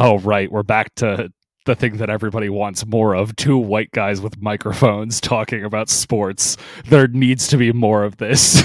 Oh, right. We're back to the thing that everybody wants more of. Two white guys with microphones talking about sports. There needs to be more of this.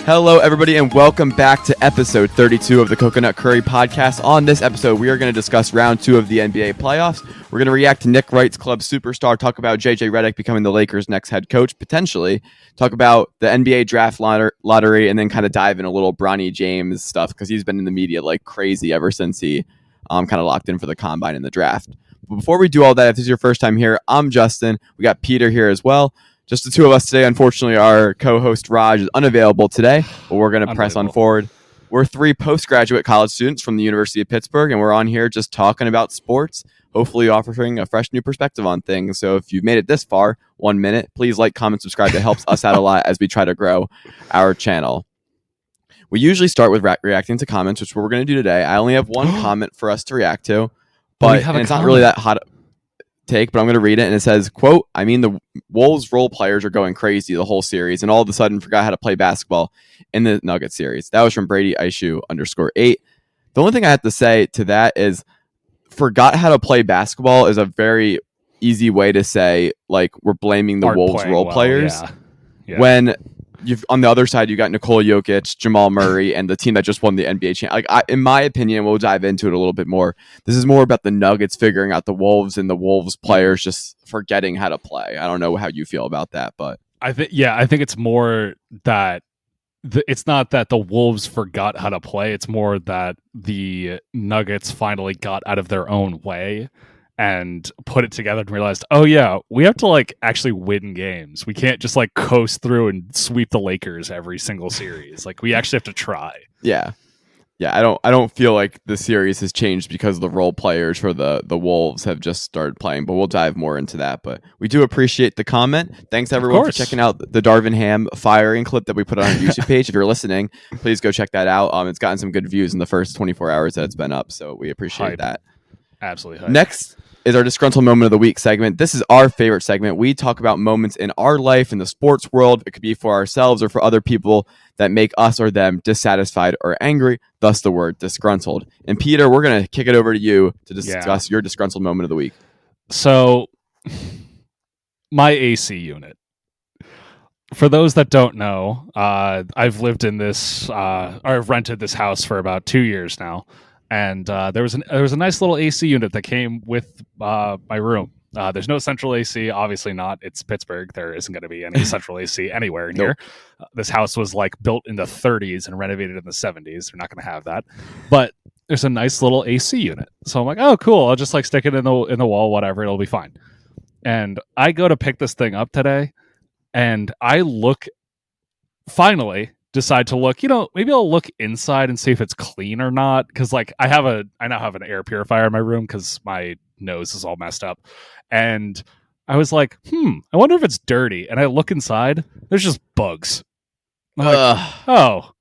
Hello, everybody, and welcome back to episode 32 of the Coconut Curry podcast. On this episode, we are going to discuss round 2 of the NBA playoffs. We're going to react to Nick Wright's club superstar, talk about JJ Redick becoming the Lakers' next head coach, potentially, talk about the NBA draft lottery, and then kind of dive in a little Bronny James stuff, because he's been in the media like crazy ever since he kind of locked in for the combine and the draft. But before we do all that, if this is your first time here, I'm Justin. We got Peter here as well. Just the two of us today. Unfortunately, our co-host Raj is unavailable today, but we're going to press on forward. We're 3 postgraduate college students from the University of Pittsburgh, and we're on here just talking about sports, hopefully offering a fresh new perspective on things. So if you've made it this far, 1 minute, please like, comment, subscribe. That helps us out a lot as we try to grow our channel. We usually start with reacting to comments, which we're going to do today. I only have one comment for us to react to, but it's not really that hot take, but I'm going to read it, and it says, quote, "I mean, the Wolves role players are going crazy the whole series and all of a sudden forgot how to play basketball in the Nuggets series." That was from Brady Ishu _8. The only thing I have to say to that is forgot how to play basketball is a very easy way to say, like, we're blaming the Wolves role players. Yeah. When you've on the other side, you got Nikola Jokic, Jamal Murray, and the team that just won the NBA championship. Like, in my opinion, we'll dive into it a little bit more. This is more about the Nuggets figuring out the Wolves and the Wolves players just forgetting how to play. I don't know how you feel about that, but I think it's more that it's not that the Wolves forgot how to play. It's more that the Nuggets finally got out of their own way and put it together and realized, oh yeah, we have to like actually win games. We can't just like coast through and sweep the Lakers every single series. Like, we actually have to try. Yeah. I don't feel like the series has changed because the role players for the Wolves have just started playing, but we'll dive more into that. But we do appreciate the comment. Thanks everyone for checking out the Darvin Ham firing clip that we put on our YouTube page. If you're listening, please go check that out. It's gotten some good views in the first 24 hours that it's been up, so we appreciate that. Absolutely hype. Next is our Disgruntled Moment of the Week segment. This is our favorite segment. We talk about moments in our life, in the sports world. It could be for ourselves or for other people that make us or them dissatisfied or angry, thus the word disgruntled. And Peter, we're going to kick it over to you to discuss your Disgruntled Moment of the Week. So, my AC unit. For those that don't know, I've lived in this, or I've rented this house for about 2 years now. And there was a nice little AC unit that came with my room. There's no central AC, obviously not. It's Pittsburgh. There isn't going to be any central AC anywhere in here. This house was like built in the 30s and renovated in the 70s. They're not going to have that. But there's a nice little AC unit. So I'm like, oh, cool. I'll just like stick it in the wall, whatever. It'll be fine. And I go to pick this thing up today, and finally decide to look, maybe I'll look inside and see if it's clean or not. Cause like I now have an air purifier in my room cause my nose is all messed up. And I was like, I wonder if it's dirty. And I look inside, there's just bugs. I'm like, oh,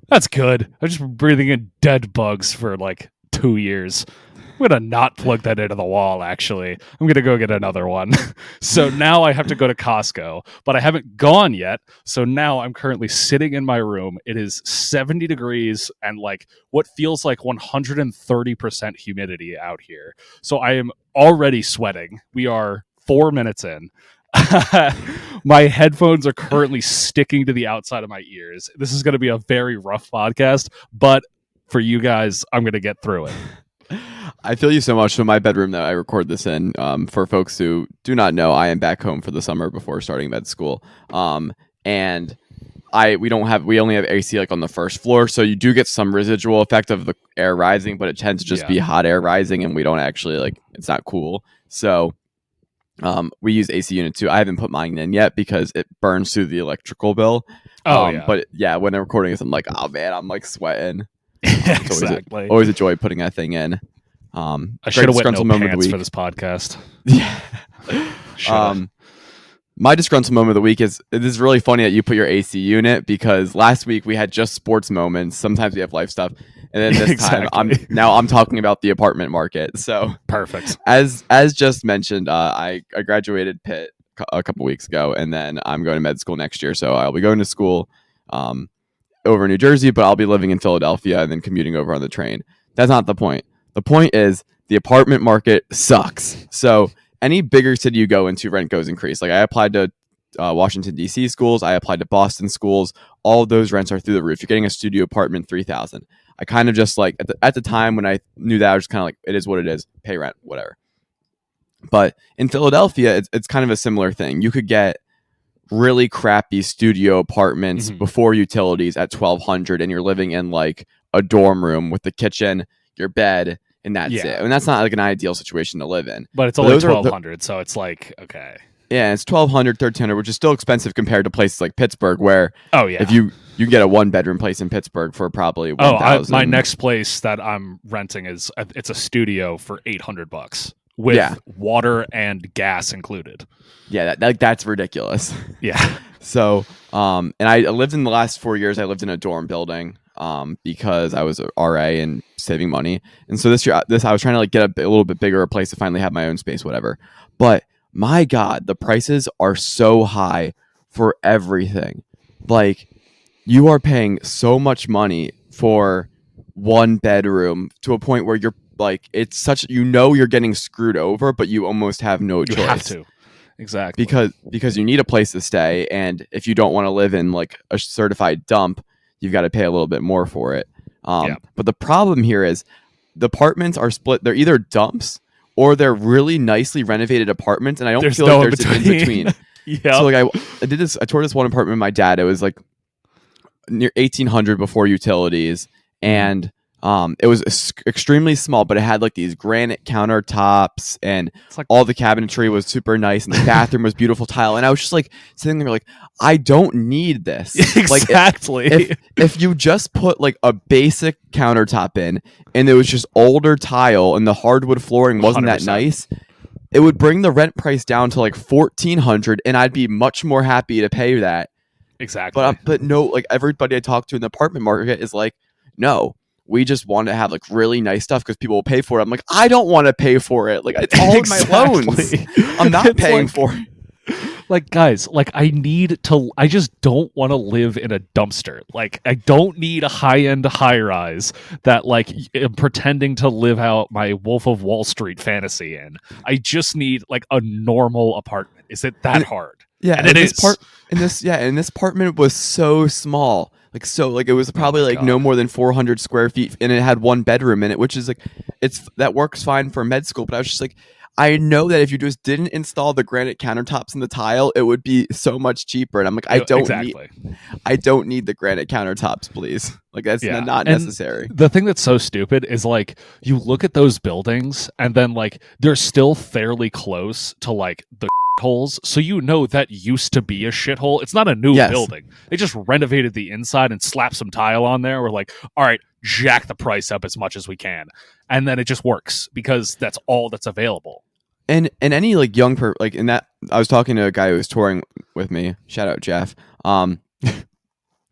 that's good. I've just been breathing in dead bugs for like 2 years. I'm going to not plug that into the wall, actually. I'm going to go get another one. So now I have to go to Costco, but I haven't gone yet. So now I'm currently sitting in my room. It is 70 degrees and like what feels like 130% humidity out here. So I am already sweating. We are 4 minutes in. My headphones are currently sticking to the outside of my ears. This is going to be a very rough podcast, but for you guys, I'm going to get through it. I feel you so much. So my bedroom that I record this in, for folks who do not know, I am back home for the summer before starting med school. And we only have AC like on the first floor. So you do get some residual effect of the air rising, but it tends to just be hot air rising, and we don't actually it's not cool. So we use AC unit too. I haven't put mine in yet because it burns through the electrical bill. But yeah, when I'm recording this, I'm like, oh man, I'm like sweating. Exactly. Always a joy putting that thing in. I should have went no pants for this podcast. Yeah. My disgruntled moment of the week is, it is really funny that you put your AC unit, because last week we had just sports moments. Sometimes we have life stuff. And then this time I'm talking about the apartment market. So perfect. As just mentioned, I graduated Pitt a couple weeks ago, and then I'm going to med school next year. So I'll be going to school. over in New Jersey, but I'll be living in Philadelphia and then commuting over on the train. That's not the point. The point is the apartment market sucks. So any bigger city you go into, rent goes increase. Like I applied to Washington, D.C. schools. I applied to Boston schools. All of those rents are through the roof. You're getting a studio apartment, $3,000. I kind of just like at the time when I knew that, I was just kind of like, it is what it is. Pay rent, whatever. But in Philadelphia, it's kind of a similar thing. You could get really crappy studio apartments before utilities at $1,200, and you're living in like a dorm room with the kitchen, your bed, and that's it. And that's not like an ideal situation to live in. But it's only $1,200, so it's like, okay. Yeah, it's $1,200, $1,300, which is still expensive compared to places like Pittsburgh, where if you can get a 1-bedroom place in Pittsburgh for probably $1,000. My next place that I'm renting it's a studio for $800 with water and gas included. Yeah, that's ridiculous. Yeah. So, and I lived in the last 4 years. I lived in a dorm building because I was a RA and saving money. And so this year, I was trying to like get a little bit bigger place to finally have my own space, whatever. But my God, the prices are so high for everything. Like, you are paying so much money for 1 bedroom to a point where you're like, it's such, you're getting screwed over, but you almost have no choice. You have to. Exactly. Because you need a place to stay. And if you don't want to live in like a certified dump, you've got to pay a little bit more for it. But the problem here is the apartments are split. They're either dumps or they're really nicely renovated apartments, and I don't feel like there's an in-between. So like I did this. I toured this one apartment with my dad. It was like near 1,800 before utilities, and it was extremely small, but it had like these granite countertops, and like, all the cabinetry was super nice, and the bathroom was beautiful tile. And I was just like sitting there like, I don't need this. Exactly. Like, if you just put like a basic countertop in, and it was just older tile, and the hardwood flooring wasn't 100%. That nice, it would bring the rent price down to like $1,400, and I'd be much more happy to pay that. Exactly. But no, like everybody I talk to in the apartment market is like, no. We just want to have like really nice stuff because people will pay for it. I'm like, I don't want to pay for it. Like, it's all my loans. I'm not paying for it. Like, guys, like I just don't want to live in a dumpster. Like, I don't need a high-end high-rise that like I'm pretending to live out my Wolf of Wall Street fantasy in. I just need like a normal apartment. Is it that hard? Yeah, and it is. And this apartment was so small. It was probably no more than 400 square feet, and it had 1 bedroom in it, which is like, that works fine for med school. But I was just like, I know that if you just didn't install the granite countertops and the tile, it would be so much cheaper. And I'm like, I don't need the granite countertops, please. Like, that's not necessary. The thing that's so stupid is like, you look at those buildings, and then like they're still fairly close to like the holes, so that used to be a shithole. It's not a new building. They just renovated the inside and slapped some tile on there. We're like, all right, jack the price up as much as we can, and then it just works because that's all that's available. And any like young in that, I was talking to a guy who was touring with me. Shout out Jeff.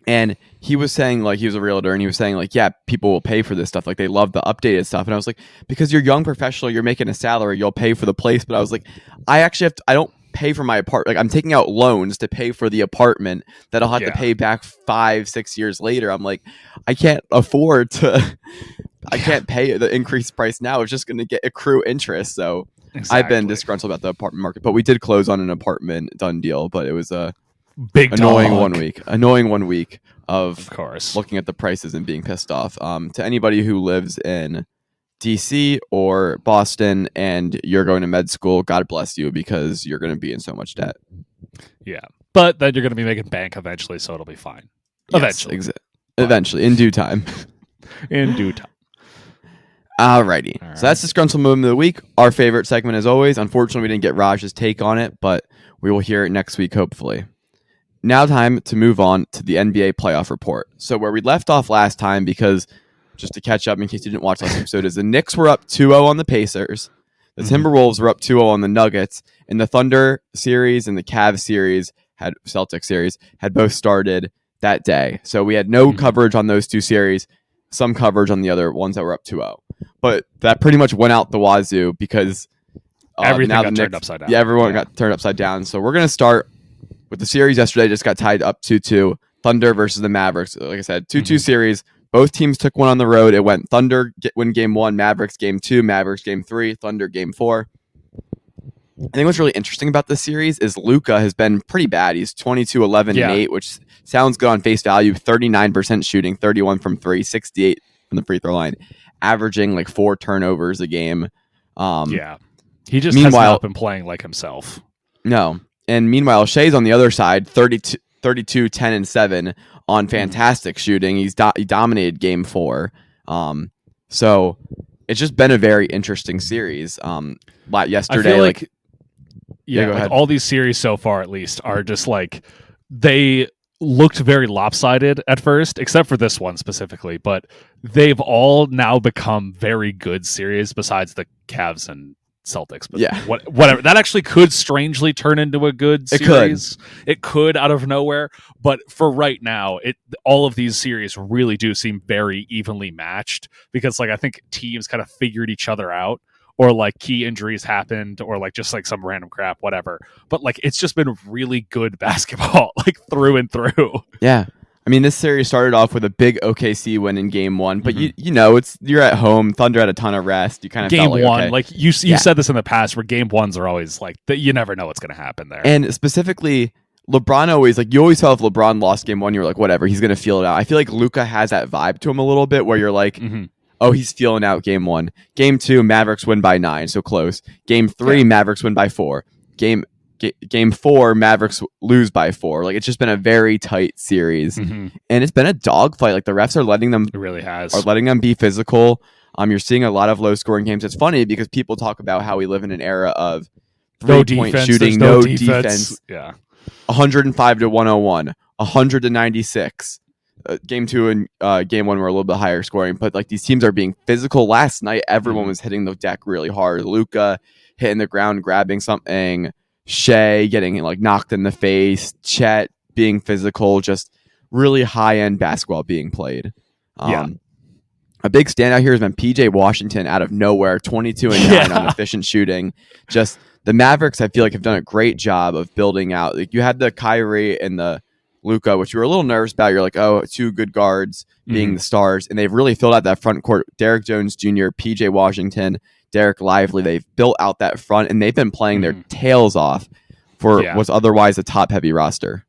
And he was saying, like, he was a realtor, and he was saying, like, yeah, people will pay for this stuff. Like, they love the updated stuff. And I was like, because you're a young professional, you're making a salary, you'll pay for the place. But I was like, I don't pay for my apartment. Like, I'm taking out loans to pay for the apartment that I'll have to pay back 5-6 years later. I'm like, I can't afford to, I can't pay the increased price now. It's just going to accrue interest. So I've been disgruntled about the apartment market. But we did close on an apartment done deal. But it was a annoying 1 week of course looking at the prices and being pissed off. To anybody who lives in DC or Boston and you're going to med school, God bless you, because you're going to be in so much debt. Yeah, but then you're going to be making bank eventually, so it'll be fine. Eventually, in due time. In due time. Alrighty. All right. So that's Disgruntled Moment of the Week. Our favorite segment as always. Unfortunately, we didn't get Raj's take on it, but we will hear it next week, hopefully. Now time to move on to the NBA playoff report. So where we left off last time, because just to catch up in case you didn't watch last episode, is the Knicks were up 2-0 on the Pacers. The Timberwolves were up 2-0 on the Nuggets. And the Thunder series and the Cavs series, Celtics series, had both started that day. So we had no coverage on those two series, some coverage on the other ones that were up 2-0. But that pretty much went out the wazoo because everything got turned upside down. Yeah, everyone got turned upside down. So we're going to start with the series yesterday. Just got tied up 2-2. Thunder versus the Mavericks. Like I said, 2-2 series. Both teams took one on the road. It went Thunder win game 1, Mavericks game 2, Mavericks game 3, Thunder game 4. I think what's really interesting about this series is Luka has been pretty bad. He's 22, 11, and 8, which sounds good on face value. 39% shooting, 31 from 3, 68 from the free throw line, averaging like 4 turnovers a game. He just has not been playing like himself. No. And meanwhile, Shea's on the other side, 32, 10, and 7 on fantastic shooting. He dominated game 4. So it's just been a very interesting series. Yesterday, I feel like all these series so far, at least, are just like they looked very lopsided at first, except for this one specifically. But they've all now become very good series, besides the Cavs and Celtics. But whatever. That actually could strangely turn into a good series. It could out of nowhere. But for right now, all of these series really do seem very evenly matched, because like I think teams kind of figured each other out, or like key injuries happened, or like just like some random crap, whatever. But like it's just been really good basketball, like through and through. Yeah. I mean, this series started off with a big OKC win in game 1, but you're at home. Thunder had a ton of rest. You kind of game felt like, 1, okay. like you said this in the past, where game 1s are always like you never know what's going to happen there. And specifically, LeBron always you always felt if LeBron lost game 1, you're like, whatever, he's going to feel it out. I feel like Luka has that vibe to him a little bit, where you're like, oh, he's feeling out game 1. Game 2, Mavericks win by 9, so close. Game 3, Mavericks win by 4. Game 4, Mavericks lose by 4. Like, it's just been a very tight series, and it's been a dogfight. Like, the refs are letting them. It really has. Are letting them be physical. You're seeing a lot of low scoring games. It's funny because people talk about how we live in an era of 3-point shooting, no defense. Yeah. 105 to 101, 100 to 96. Game 2 and game 1 were a little bit higher scoring, but like these teams are being physical. Last night, everyone was hitting the deck really hard. Luka hitting the ground, grabbing something. Shea getting like knocked in the face. Chet being physical. Just really high end basketball being played. A big standout here has been PJ Washington out of nowhere, 22 and 9 on efficient shooting. Just the Mavericks, I feel like, have done a great job of building out. Like, you had the Kyrie and the Luka, which you were a little nervous about. You're like, oh, 2 good guards being the stars, and they've really filled out that front court. Derek Jones Jr., PJ Washington, Derek Lively. They've built out that front, and they've been playing their tails off for what's otherwise a top-heavy roster.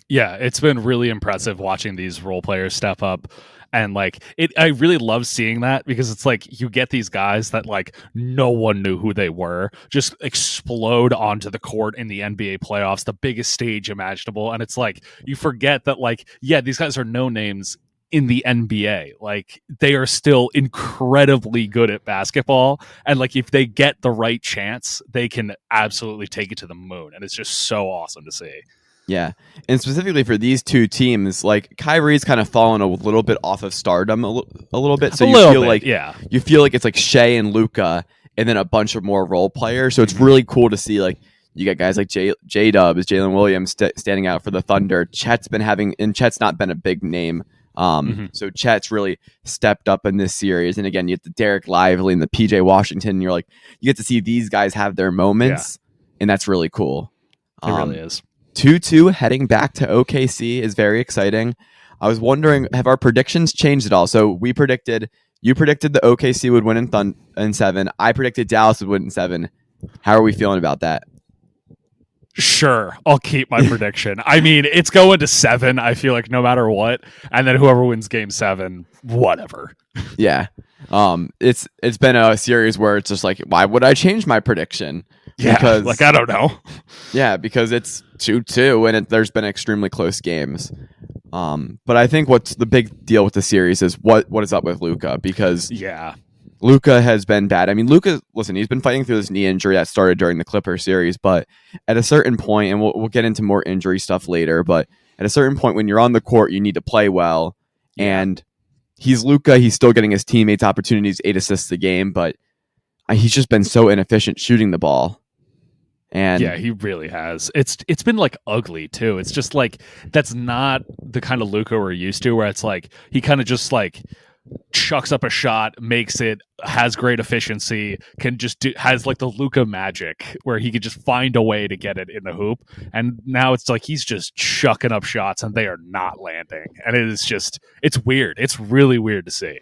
Yeah, it's been really impressive watching these role players step up. And like I really love seeing that, because it's like you get these guys that like no one knew who they were just explode onto the court in the NBA playoffs, the biggest stage imaginable. And it's like you forget that like, these guys are no names in the NBA. Like, they are still incredibly good at basketball. And like, if they get the right chance, they can absolutely take it to the moon. And it's just so awesome to see. Yeah, and specifically for these two teams, like Kyrie's kind of fallen a little bit off of stardom a little bit. So you feel like it's like Shea and Luka, and then a bunch of more role players. So it's really cool to see like you got guys like J-Dub, Jalen Williams standing out for the Thunder. Chet's not been a big name. So Chet's really stepped up in this series. And again, you get the Derek Lively and the PJ Washington. And you're like, you get to see these guys have their moments, and that's really cool. It really is. 2-2 heading back to OKC is very exciting. I was wondering, have our predictions changed at all? So you predicted the OKC would win in 7. I predicted Dallas would win in 7. How are we feeling about that? Sure, I'll keep my prediction. I mean, it's going to 7, I feel like, no matter what. And then whoever wins game 7, whatever. Yeah. It's been a series where it's just like, why would I change my prediction? Yeah, because, like, I don't know. Yeah, because it's 2-2 and there's been extremely close games. But I think what's the big deal with the series is what is up with Luka, because Luka has been bad. I mean, Luka, listen, he's been fighting through this knee injury that started during the Clippers series, but at a certain point, and we'll get into more injury stuff later, but at a certain point when you're on the court, you need to play well. And he's Luka. He's still getting his teammates opportunities, 8 assists a game, but he's just been so inefficient shooting the ball. And yeah, he really has. It's been like ugly too. It's just like that's not the kind of Luka we're used to, where it's like he kind of just like chucks up a shot, makes it, has great efficiency, can just has like the Luka magic where he could just find a way to get it in the hoop. And now it's like he's just chucking up shots and they are not landing. And it's weird. It's really weird to see.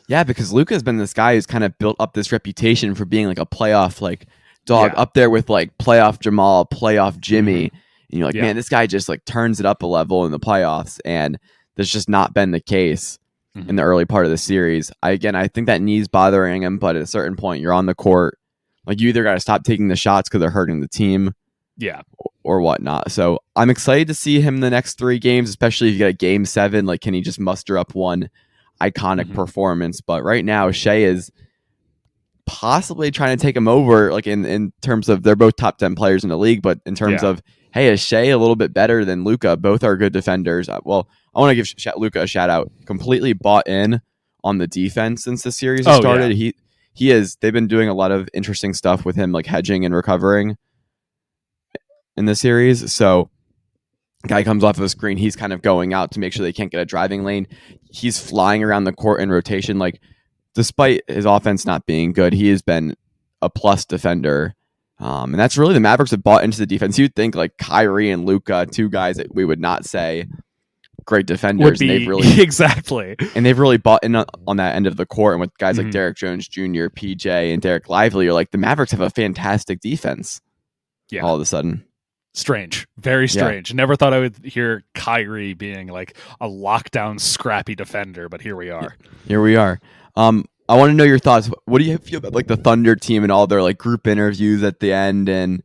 Yeah, because Luka has been this guy who's kind of built up this reputation for being like a playoff like dog up there with like playoff Jamal, playoff Jimmy. And you're like, man, this guy just like turns it up a level in the playoffs, and that's just not been the case in the early part of the series. I think that knee's bothering him, but at a certain point, you're on the court. Like, you either got to stop taking the shots because they're hurting the team, or whatnot. So I'm excited to see him in the next 3 games, especially if you get a game 7. Like, can he just muster up one iconic performance? But right now, Shea is possibly trying to take him over, like in terms of they're both top 10 players in the league, but in terms of, hey, is Shea a little bit better than Luka? Both are good defenders. Well, I want to give Luka a shout out. Completely bought in on the defense since the series has started. They've been doing a lot of interesting stuff with him, like hedging and recovering in the series. So guy comes off of a screen, he's kind of going out to make sure they can't get a driving lane. He's flying around the court in rotation. Like, despite his offense not being good, he has been a plus defender. And that's really, the Mavericks have bought into the defense. You'd think like Kyrie and Luka, 2 guys that we would not say great defenders. And they've really exactly. And they've really bought in on that end of the court. And with guys like Derek Jones Jr., PJ, and Derek Lively, you're like, the Mavericks have a fantastic defense. Yeah. All of a sudden. Strange. Very strange. Never thought I would hear Kyrie being like a lockdown scrappy defender, but here we are. Here we are. I want to know your thoughts. What do you feel about like the Thunder team and all their like group interviews at the end and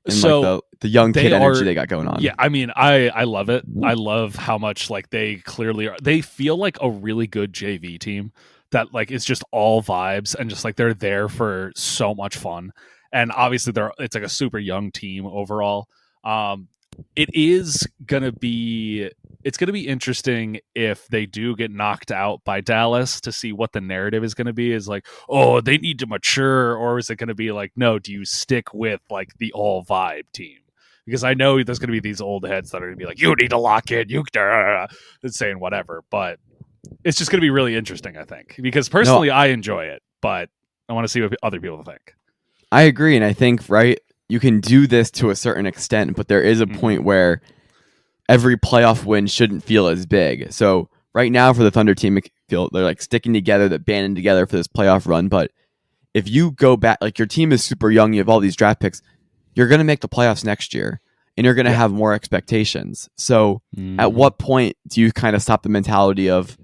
so like the young kid energy they got going on? Yeah, I mean, I love it. I love how much like they clearly are. They feel like a really good JV team that like it's just all vibes and just like they're there for so much fun. And obviously it's like a super young team overall. It's gonna be interesting if they do get knocked out by Dallas to see what the narrative is going to be. Is like, oh, they need to mature, or is it going to be like, no, do you stick with like the all vibe team? Because I know there's going to be these old heads that are going to be like, you need to lock in, saying whatever. But it's just going to be really interesting, I think, because personally I enjoy it, but I want to see what other people think. I agree, and I think you can do this to a certain extent, but there is a point where every playoff win shouldn't feel as big. So right now for the Thunder team, they're like sticking together, they're banding together for this playoff run. But if you go back, like your team is super young, you have all these draft picks, you're going to make the playoffs next year and you're going to have more expectations. So at what point do you kind of stop the mentality of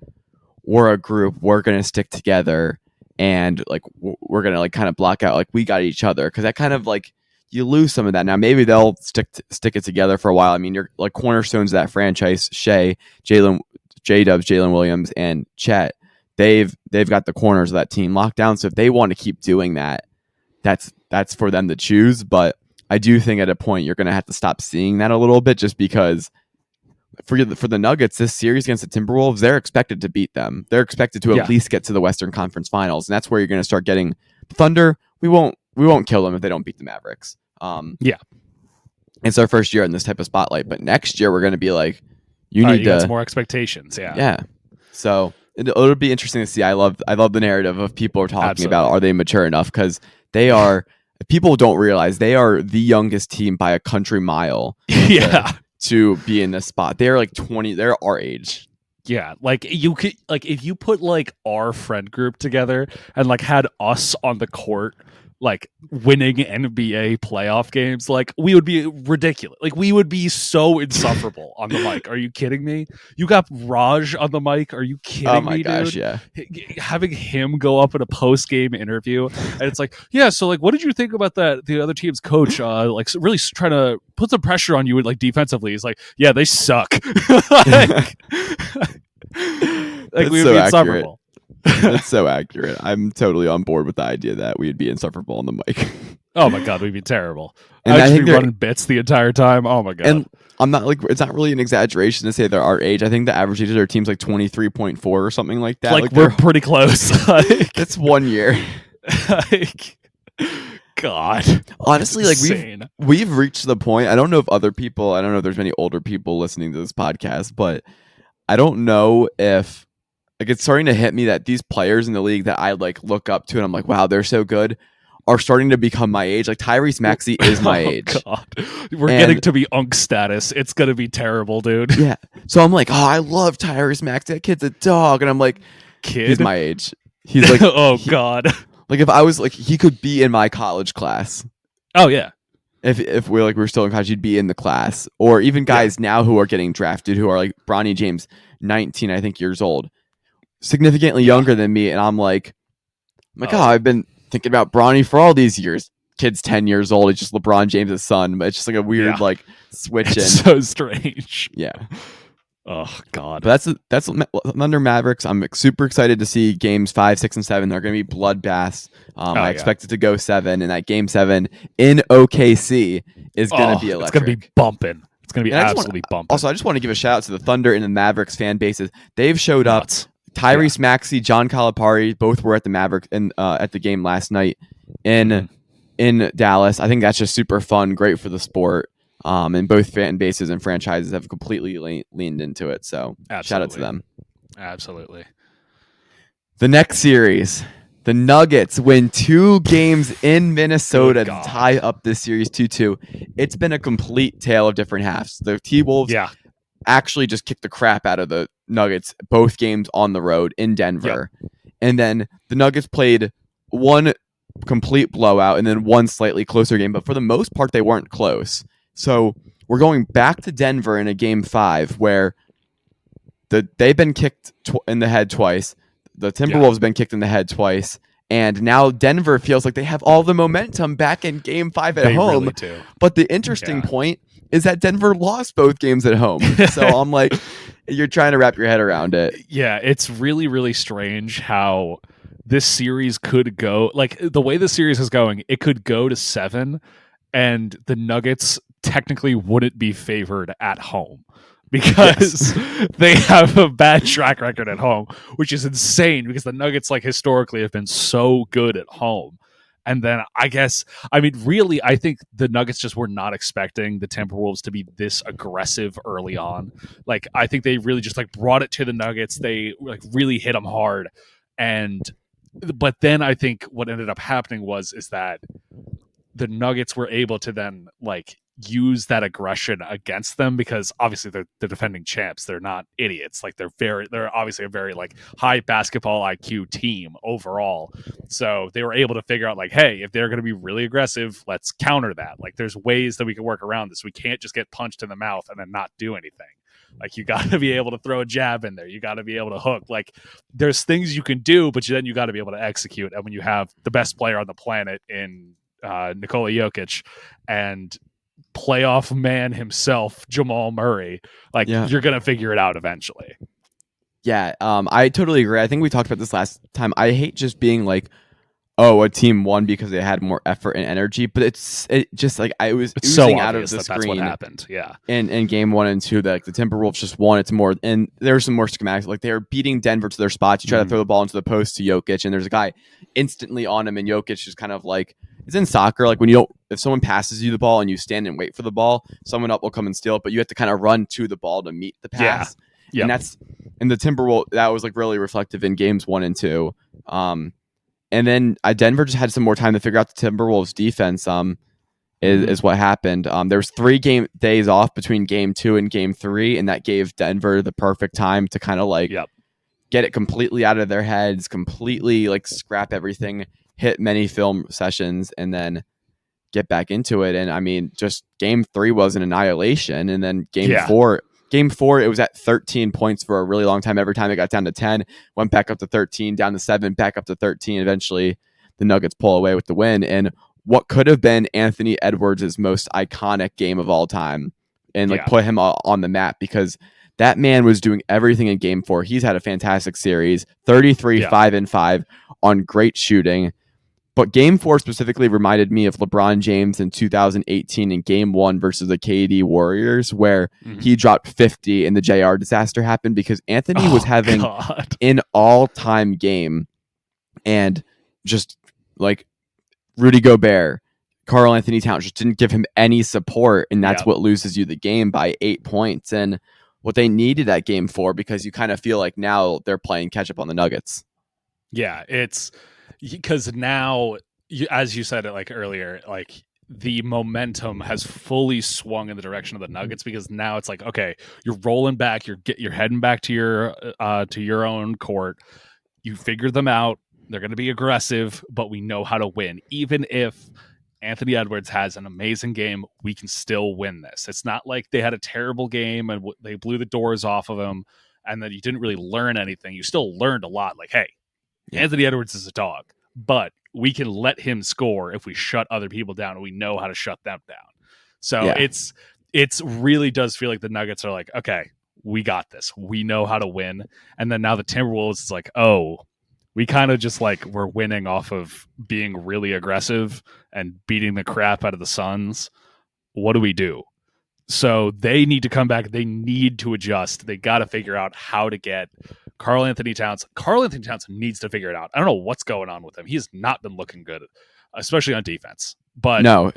we're a group, we're going to stick together and like we're going to like kind of block out like we got each other? Because that kind of like, you lose some of that. Now maybe they'll stick it together for a while. I mean, you're like cornerstones of that franchise, Shea, J-Dubs, Jalen Williams, and Chet. They've got the corners of that team locked down. So if they want to keep doing that, that's for them to choose. But I do think at a point you're going to have to stop seeing that a little bit, just because for the Nuggets, this series against the Timberwolves, they're expected to beat them. They're expected to at least get to the Western Conference Finals, and that's where you're going to start getting the Thunder. We won't kill them if they don't beat the Mavericks. It's our first year in this type of spotlight, but next year we're going to be like, you need to some more expectations. So it'll be interesting to see. I love the narrative of people are talking about, are they mature enough? Because they are. People don't realize they are the youngest team by a country mile. To be in this spot, they're like 20. They're our age. Yeah, like you could, like if you put like our friend group together and like had us on the court, like winning NBA playoff games, like we would be ridiculous. Like we would be so insufferable on the mic. Are you kidding me? You got Raj on the mic. Are you kidding me? Oh my gosh, dude? Yeah. Having him go up in a post-game interview and it's like, yeah, so like what did you think about that the other team's coach like really trying to put some pressure on you like defensively? He's like, yeah, they suck. like we would be insufferable. That's so accurate. I'm totally on board with the idea that we'd be insufferable on the mic. Oh my god, we'd be terrible. And I'd just be running bits the entire time. Oh my god. And I'm not like, it's not really an exaggeration to say they're our age. I think the average age of their team's like 23.4 or something like that. Like we're pretty close. It's 1 year. Like, God. Honestly, like we've reached the point. I don't know if there's many older people listening to this podcast, but I don't know if like it's starting to hit me that these players in the league that I like look up to and I'm like, wow, they're so good, are starting to become my age. Like Tyrese Maxey is my age. God. We're getting to be unk status. It's gonna be terrible, dude. Yeah. So I'm like, oh, I love Tyrese Maxey. That kid's a dog. And I'm like, Kid? He's my age. He's like, God. Like if I was like, he could be in my college class. Oh yeah. If we're still in college, he'd be in the class. Or even guys now who are getting drafted who are like Bronny James, 19, I think, years old, significantly younger than me. And I'm like, oh, I've been thinking about Bronny for all these years. Kid's 10 years old. It's just LeBron James' son, but it's just like a weird like switch in. It's so strange. Yeah. Oh God. But that's Thunder Mavericks. I'm super excited to see games 5, 6, and 7. They're going to be bloodbaths. I expect it to go 7, and that game 7 in OKC is going to be electric. It's going to be bumping. It's going to be absolutely bumping. Also, I just want to give a shout out to the Thunder and the Mavericks fan bases. They've showed up. Tyrese Maxey, John Calipari, both were at the Mavericks and at the game last night in Dallas. I think that's just super fun, great for the sport. And both fan bases and franchises have completely leaned into it. So shout out to them. Absolutely. The next series, the Nuggets win 2 games in Minnesota to tie up this series 2-2. It's been a complete tale of different halves. The TWolves actually just kicked the crap out of the Nuggets both games on the road in Denver. And then the Nuggets played one complete blowout and then one slightly closer game. But for the most part, they weren't close. So we're going back to Denver in a game 5 where they've been kicked in the head twice. The Timberwolves have been kicked in the head twice. And now Denver feels like they have all the momentum back in game 5 at home. Really do. But the interesting point is that Denver lost both games at home. So I'm like, you're trying to wrap your head around it. Yeah, it's really, really strange how this series could go. Like the way the series is going, it could go to 7 and the Nuggets technically wouldn't be favored at home because they have a bad track record at home, which is insane because the Nuggets like historically have been so good at home. And then I think the Nuggets just were not expecting the Timberwolves to be this aggressive early on. Like, I think they really just like brought it to the Nuggets. They like really hit them hard. But then I think what ended up happening is that the Nuggets were able to then like use that aggression against them because obviously they're defending champs. They're not idiots. Like they're obviously a very like high basketball IQ team overall. So they were able to figure out like, hey, if they're going to be really aggressive, let's counter that. Like there's ways that we can work around this. We can't just get punched in the mouth and then not do anything. Like you got to be able to throw a jab in there. You got to be able to hook. Like there's things you can do, but then you got to be able to execute. And when you have the best player on the planet in Nikola Jokic and playoff man himself, Jamal Murray, like you're going to figure it out eventually. Yeah, I totally agree. I think we talked about this last time. I hate just being like, oh, a team won because they had more effort and energy, but it just like I was oozing out of the screen. That's what happened. Yeah. In game 1 and 2, that like, the Timberwolves just won. It's more, and there's some more schematics. Like they are beating Denver to their spots. You try to throw the ball into the post to Jokic, and there's a guy instantly on him, and Jokic just kind of like, it's in soccer. Like if someone passes you the ball and you stand and wait for the ball, someone up will come and steal it, but you have to kind of run to the ball to meet the pass. Yeah. And the Timberwolves, that was like really reflective in games 1 and 2. And then Denver just had some more time to figure out the Timberwolves defense. Is what happened. There was 3 game days off between game 2 and game 3, and that gave Denver the perfect time to kind of like get it completely out of their heads, completely like scrap everything, hit many film sessions, and then get back into it. And I mean, just game 3 was an annihilation, and then game 4. Game 4, it was at 13 points for a really long time. Every time it got down to 10, went back up to 13, down to 7, back up to 13. Eventually, the Nuggets pull away with the win. And what could have been Anthony Edwards' most iconic game of all time, and like put him on the map, because that man was doing everything in game 4. He's had a fantastic series, 33, 5 and 5 on great shooting. But game 4 specifically reminded me of LeBron James in 2018 in game 1 versus the KD Warriors, where he dropped 50 and the JR disaster happened because Anthony was having an all-time game, and just like Rudy Gobert, Karl Anthony Towns just didn't give him any support, and that's what loses you the game by 8 points. And what they needed at game 4, because you kind of feel like now they're playing catch up on the Nuggets. Yeah, it's because now, as you said it like earlier, like the momentum has fully swung in the direction of the Nuggets, because now it's like, okay, you're rolling back, you're heading back to your own court. You figure them out. They're going to be aggressive, but we know how to win. Even if Anthony Edwards has an amazing game, we can still win this. It's not like they had a terrible game and they blew the doors off of him and then you didn't really learn anything. You still learned a lot. Like, hey, Anthony Edwards is a dog, but we can let him score if we shut other people down, and we know how to shut them down. So it's really does feel like the Nuggets are like, okay, we got this. We know how to win. And then now the Timberwolves is like, oh, we kind of just like we're winning off of being really aggressive and beating the crap out of the Suns. What do we do? So they need to come back. They need to adjust. They got to figure out how to get Karl Anthony Towns. Karl Anthony Towns needs to figure it out. I don't know what's going on with him. He has not been looking good, especially on defense. But no,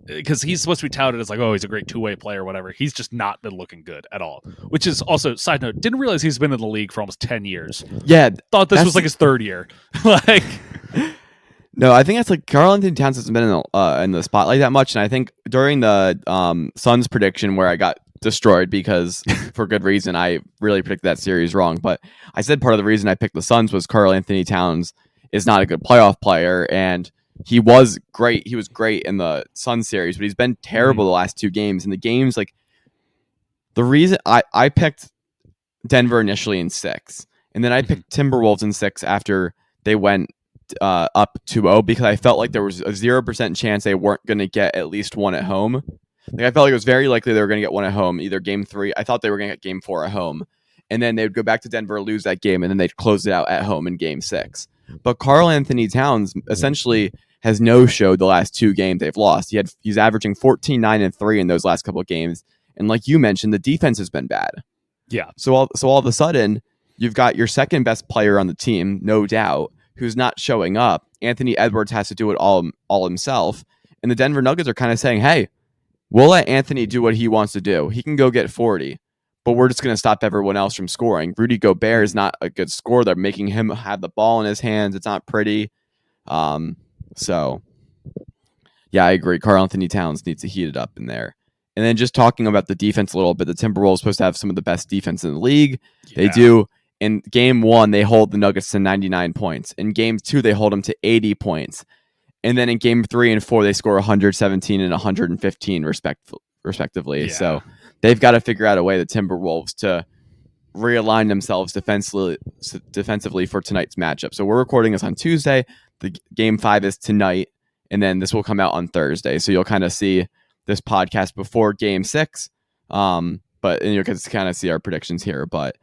because he's supposed to be touted as like, oh, he's a great two-way player or whatever. He's just not been looking good at all, which is also, side note, didn't realize he's been in the league for almost 10 years. Yeah. Thought this was like his third year. Like, no, I think that's like Karl Anthony Towns hasn't been in the spotlight that much. And I think during the Suns prediction where I got destroyed because for good reason, I really predicted that series wrong. But I said part of the reason I picked the Suns was Karl Anthony Towns is not a good playoff player, and he was great. He was great in the Suns series, but he's been terrible the last 2 games. And the games, like, the reason I picked Denver initially in 6, and then I picked Timberwolves in 6 after they went up 2-0, because I felt like there was a 0% chance they weren't going to get at least one at home. Like, I felt like it was very likely they were going to get one at home, either game 3. I thought they were going to get game 4 at home, and then they would go back to Denver, lose that game, and then they'd close it out at home in game 6. But Karl Anthony Towns essentially has no-showed the last 2 games they've lost. He's averaging 14, 9, and 3 in those last couple of games. And like you mentioned, the defense has been bad. Yeah. So all of a sudden, you've got your second best player on the team, no doubt, who's not showing up. Anthony Edwards has to do it all himself. And the Denver Nuggets are kind of saying, hey, we'll let Anthony do what he wants to do. He can go get 40, but we're just going to stop everyone else from scoring. Rudy Gobert is not a good scorer. They're making him have the ball in his hands. It's not pretty. So, yeah, I agree. Karl Anthony Towns needs to heat it up in there. And then just talking about the defense a little bit, the Timberwolves are supposed to have some of the best defense in the league. Yeah. They do. In game 1, they hold the Nuggets to 99 points. In game 2, they hold them to 80 points. And then in game 3 and 4, they score 117 and 115 respectively. Yeah. So they've got to figure out a way, the Timberwolves, to realign themselves defensively for tonight's matchup. So we're recording this on Tuesday. The game 5 is tonight, and then this will come out on Thursday. So you'll kind of see this podcast before game 6. But you'll get to kind of see our predictions here. But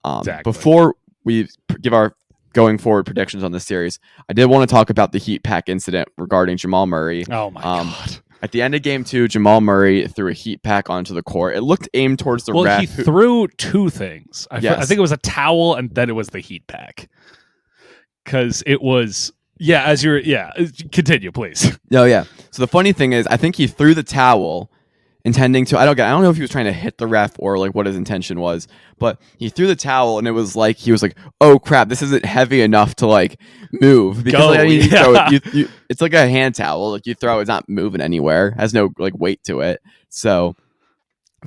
exactly. Before we give our going forward predictions on this series, I did want to talk about the Heat Pack incident regarding Jamal Murray. Oh my God. At the end of game 2, Jamal Murray threw a Heat Pack onto the court. It looked aimed towards the ref. Well, he threw 2 things. I think it was a towel, and then it was the Heat Pack. Because it was... continue, please. Oh, yeah. So the funny thing is, I think he threw the towel intending to, I don't know if he was trying to hit the ref or like what his intention was, but he threw the towel and it was like, he was like, oh crap, this isn't heavy enough to like move. Because it's like a hand towel. Like you throw, it's not moving anywhere, has no like weight to it. So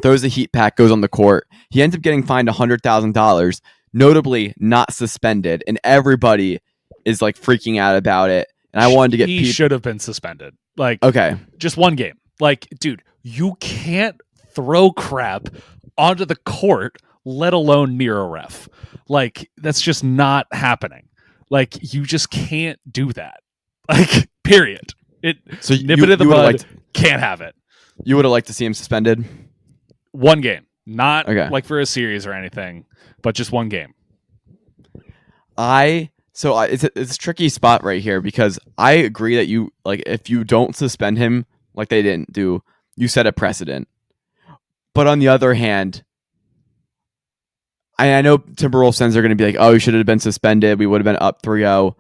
throws a Heat Pack, goes on the court. He ends up getting fined $100,000, notably not suspended. And everybody is like freaking out about it. And I wanted to get he should have been suspended. Like, okay, just one game. Like, dude, you can't throw crap onto the court, let alone near a ref. Like, that's just not happening. Like, you just can't do that. Like, period. Nip it in the bud. Can't have it. You would have liked to see him suspended? One game. Not like for a series or anything, but just one game. It's a tricky spot right here, because I agree that you, like, if you don't suspend him like they didn't do, you set a precedent. But on the other hand, I know Timberwolves fans are going to be like, oh, he should have been suspended. We would have been up 3-0.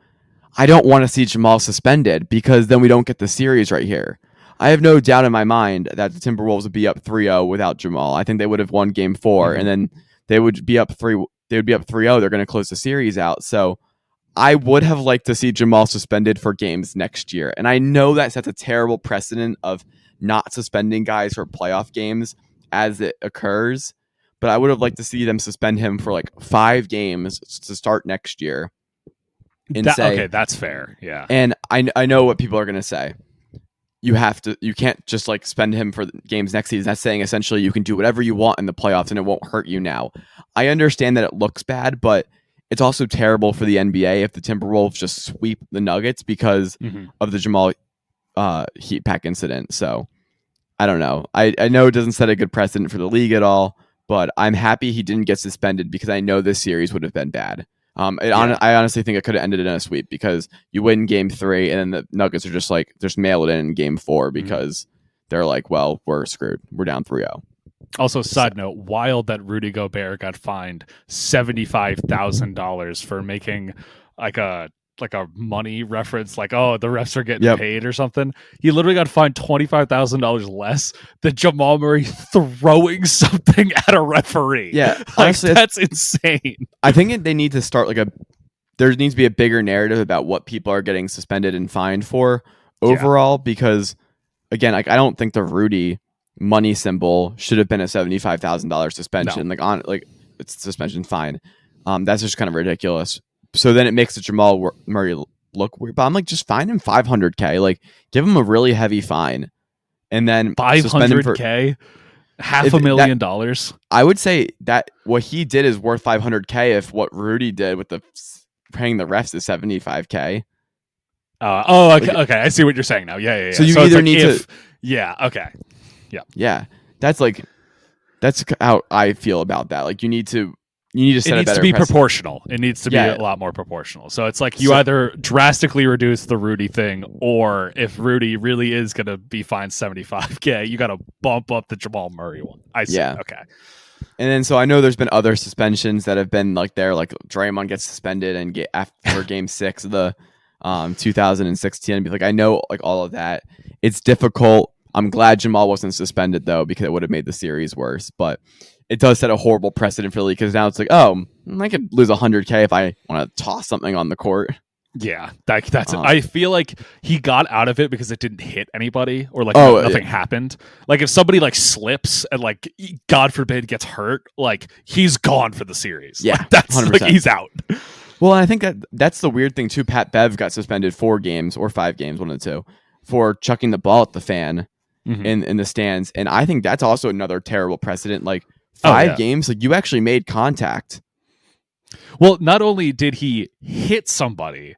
I don't want to see Jamal suspended, because then we don't get the series right here. I have no doubt in my mind that the Timberwolves would be up 3-0 without Jamal. I think they would have won game 4, and then they would be up 3. They would be up 3-0. They're going to close the series out. So I would have liked to see Jamal suspended for games next year. And I know that sets a terrible precedent of not suspending guys for playoff games as it occurs. But I would have liked to see them suspend him for like 5 games to start next year. Okay, that's fair. Yeah. And I know what people are going to say. You can't just like spend him for games next season. That's saying essentially you can do whatever you want in the playoffs and it won't hurt you now. I understand that it looks bad, but it's also terrible for the NBA if the Timberwolves just sweep the Nuggets because of the Jamal heat pack incident. So I don't know. I know it doesn't set a good precedent for the league at all, but I'm happy he didn't get suspended because I know this series would have been bad. I honestly think it could have ended in a sweep because you win game 3 and then the Nuggets are just mail it in game 4 because they're like, well, we're screwed. We're down 3-0. Also, side note, wild that Rudy Gobert got fined $75,000 for making like a money reference, like, oh, the refs are getting paid or something. He literally got fined $25,000 less than Jamal Murray throwing something at a referee. Yeah, honestly, that's insane. I think they need to start there needs to be a bigger narrative about what people are getting suspended and fined for overall, because again, like I don't think the Rudy money symbol should have been a $75,000 suspension. No. It's suspension fine. That's just kind of ridiculous. So then it makes the Jamal Murray look weird. But I'm like, just fine him $500K. Like, give him a really heavy fine, and then $500K, $500,000. I would say that what he did is worth $500K if what Rudy did with paying the refs is $75K. Okay. I see what you're saying now. Yeah. So you either need to. Yeah. Okay. Yeah. That's how I feel about that. Like, you need to set a better precedent. It needs to be proportional. It needs to be a lot more proportional. So it's like you either drastically reduce the Rudy thing, or if Rudy really is going to be fined $75K, you got to bump up the Jamal Murray one. I see. Yeah. Okay. And then, so I know there's been other suspensions that have been like Draymond gets suspended and after game 6 of the 2016. Like, I know like all of that. It's difficult. I'm glad Jamal wasn't suspended though, because it would have made the series worse. But it does set a horrible precedent for the league, because now it's like, oh, I could lose $100K if I want to toss something on the court. Yeah, that's it. I feel like he got out of it because it didn't hit anybody, or nothing happened. Like, if somebody slips and God forbid gets hurt, he's gone for the series. Yeah, that's 100%. He's out. Well, I think that's the weird thing too. Pat Bev got suspended 4 games or 5 games, one of the two, for chucking the ball at the fan in the stands, and I think that's also another terrible precedent. 5 games, you actually made contact. Well, not only did he hit somebody,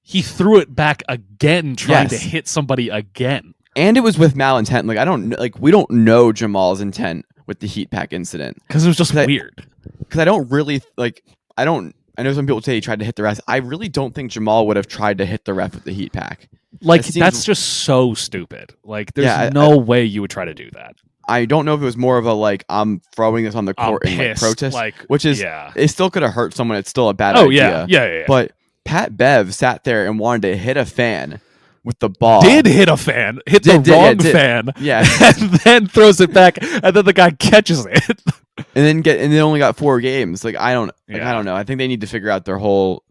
he threw it back again, trying to hit somebody again. And it was with malintent. We don't know Jamal's intent with the heat pack incident, because it was just weird. Because I don't really I know some people say he tried to hit the ref. I really don't think Jamal would have tried to hit the ref with the heat pack. That's just so stupid. There's no way you would try to do that. I don't know if it was more of a I'm throwing this on the court in protest, which is it still could have hurt someone. It's still a bad idea. Yeah. But Pat Bev sat there and wanted to hit a fan with the ball. Did hit a fan, the wrong fan, and then throws it back, and then the guy catches it, and then only got 4 games. I don't know. I think they need to figure out their whole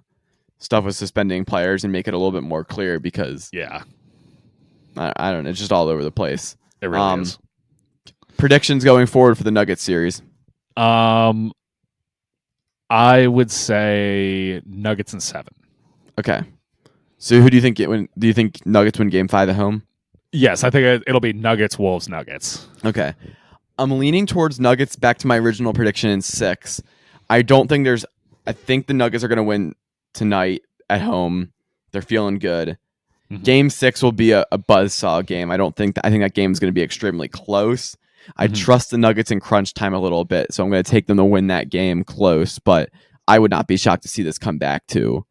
stuff with suspending players and make it a little bit more clear, because I don't know. It's just all over the place. It really is. Predictions going forward for the Nuggets series. I would say Nuggets in 7. Okay. So who do you think do you think Nuggets win game 5 at home? Yes, I think it'll be Nuggets, Wolves, Nuggets. Okay. I'm leaning towards Nuggets, back to my original prediction in 6. I think the Nuggets are going to win tonight at home. They're feeling good. Game 6 will be a buzzsaw game. I think that game is going to be extremely close. I trust the Nuggets in crunch time a little bit, so I'm going to take them to win that game close, but I would not be shocked to see this come back to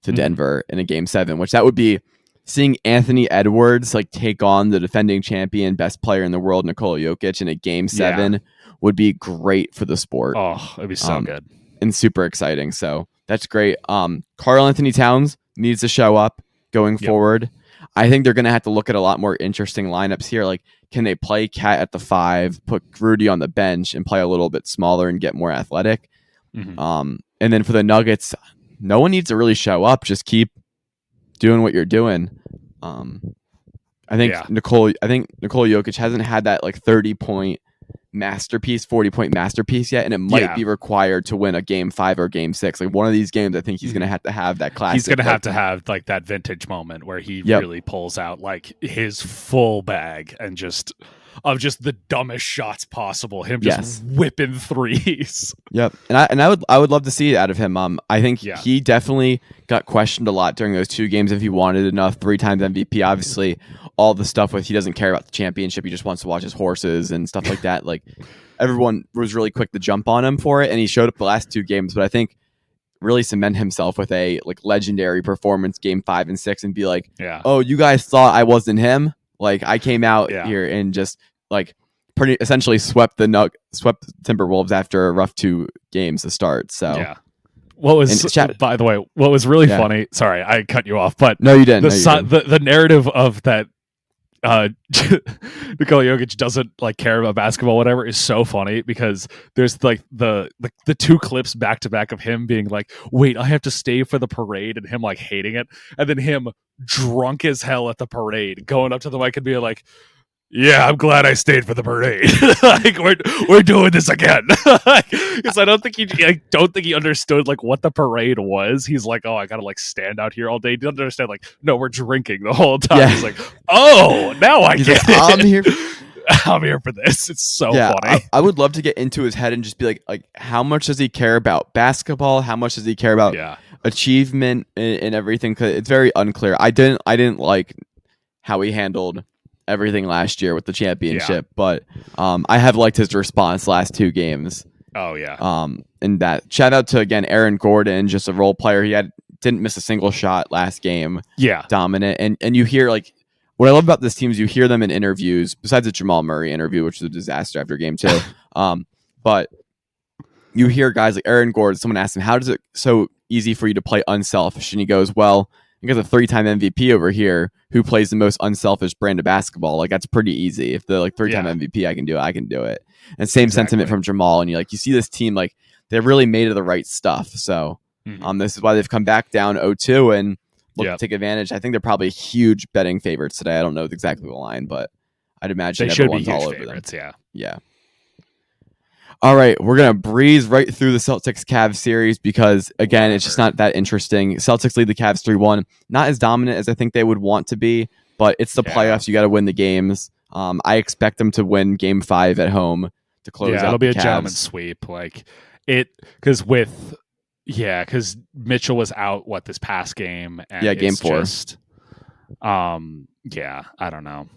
Denver in a game 7, which that would be seeing Anthony Edwards take on the defending champion, best player in the world, Nikola Jokic, in a game 7 would be great for the sport. Oh, it'd be so good. And super exciting. So that's great. Karl Anthony Towns needs to show up going forward. I think they're going to have to look at a lot more interesting lineups here. Like, can they play Cat at the 5, put Rudy on the bench, and play a little bit smaller and get more athletic? And then for the Nuggets, no one needs to really show up. Just keep doing what you're doing. I think Nikola Jokic hasn't had that like 30-point masterpiece, 40-point masterpiece yet, and it might be required to win a game 5 or game 6. Like one of these games, I think he's going to have that classic. He's going to have like that vintage moment where he really pulls out like his full bag and just the dumbest shots possible. Him just whipping threes. Yep, and I would love to see it out of him. I think he definitely got questioned a lot during those 2 games if he wanted enough. 3 times MVP, obviously. All the stuff with he doesn't care about the championship. He just wants to watch his horses and stuff like that. Like everyone was really quick to jump on him for it, and he showed up the last 2 games. But I think really cement himself with a like legendary performance game 5 and 6 and be like, oh, you guys thought I wasn't him? Like I came out here and just like pretty essentially swept the Timberwolves after a rough 2 games to start. So what was by the way, what was really funny? Sorry, I cut you off, but no, you didn't. The narrative of that Nikola Jokic doesn't like care about basketball, whatever, is so funny because there's like the 2 clips back to back of him being like, wait, I have to stay for the parade, and him like hating it, and then him drunk as hell at the parade going up to the mic and being like, yeah, I'm glad I stayed for the parade. Like we're doing this again. Because I don't think he understood like what the parade was. He's like, oh, I gotta like stand out here all day. He didn't understand like, no, we're drinking the whole time. He's like, oh, now I get it. I'm here. I'm here for this. It's so funny. I would love to get into his head and just be like, how much does he care about basketball? How much does he care about achievement and everything? Because it's very unclear. I didn't like how he handled everything last year with the championship, but I have liked his response last 2 games. Oh yeah. And that shout out to again Aaron Gordon, just a role player. He didn't miss a single shot last game. Yeah, dominant. And you hear like what I love about this team is you hear them in interviews. Besides the Jamal Murray interview, which was a disaster after game 2, but you hear guys like Aaron Gordon. Someone asked him, "How does it so easy for you to play unselfish?" And he goes, "Well, you got a 3-time MVP over here who plays the most unselfish brand of basketball. Like that's pretty easy. If the like 3-time MVP, I can do it. And same sentiment from Jamal. And you see this team like they really made of the right stuff. So this is why they've come back down 0-2 and look to take advantage. I think they're probably huge betting favorites today. I don't know exactly the line, but I'd imagine they everyone's should be all huge over favorites, them. Yeah. All right, we're going to breeze right through the Celtics-Cavs series because, again, it's just not that interesting. Celtics lead the Cavs 3-1. Not as dominant as I think they would want to be, but it's the playoffs. You got to win the games. I expect them to win Game 5 at home to close out. It'll be a Cavs. gentleman's sweep. Because Mitchell was out, this past game? And Game 4. Just, I don't know.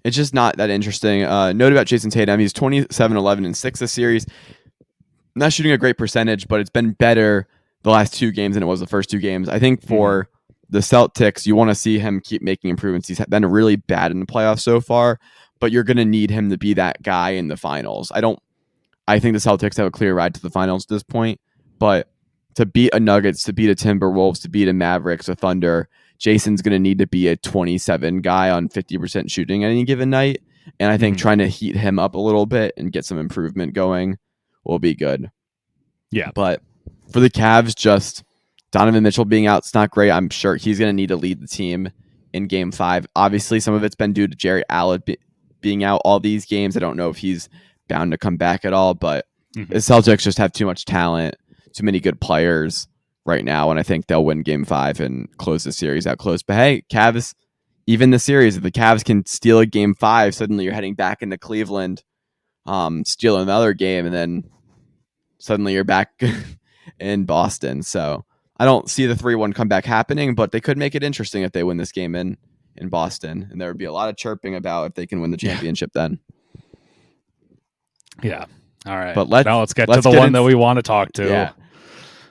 It's just not that interesting. Note about Jason Tatum. He's 27, 11, and 6 this series. Not shooting a great percentage, but it's been better the last 2 games than it was the first 2 games. I think for the Celtics, you want to see him keep making improvements. He's been really bad in the playoffs so far, but you're going to need him to be that guy in the finals. I think the Celtics have a clear ride to the finals at this point, but to beat a Nuggets, to beat a Timberwolves, to beat a Mavericks, a Thunder, Jason's going to need to be a 27 guy on 50% shooting at any given night. And I think trying to heat him up a little bit and get some improvement going will be good. Yeah. But for the Cavs, just Donovan Mitchell being out, it's not great. I'm sure he's going to need to lead the team in Game 5. Obviously, some of it's been due to Jerry Allen being out all these games. I don't know if he's bound to come back at all, but the Celtics just have too much talent, too many good players right now, and I think they'll win Game 5 and close the series out close. But hey, Cavs, even the series, if the Cavs can steal a Game 5, suddenly you're heading back into Cleveland, steal another game, and then suddenly you're back in Boston. So I don't see the 3-1 comeback happening, but they could make it interesting if they win this game in Boston, and there would be a lot of chirping about if they can win the championship then. Yeah. All right. But let's get to the one that we want to talk to. Yeah.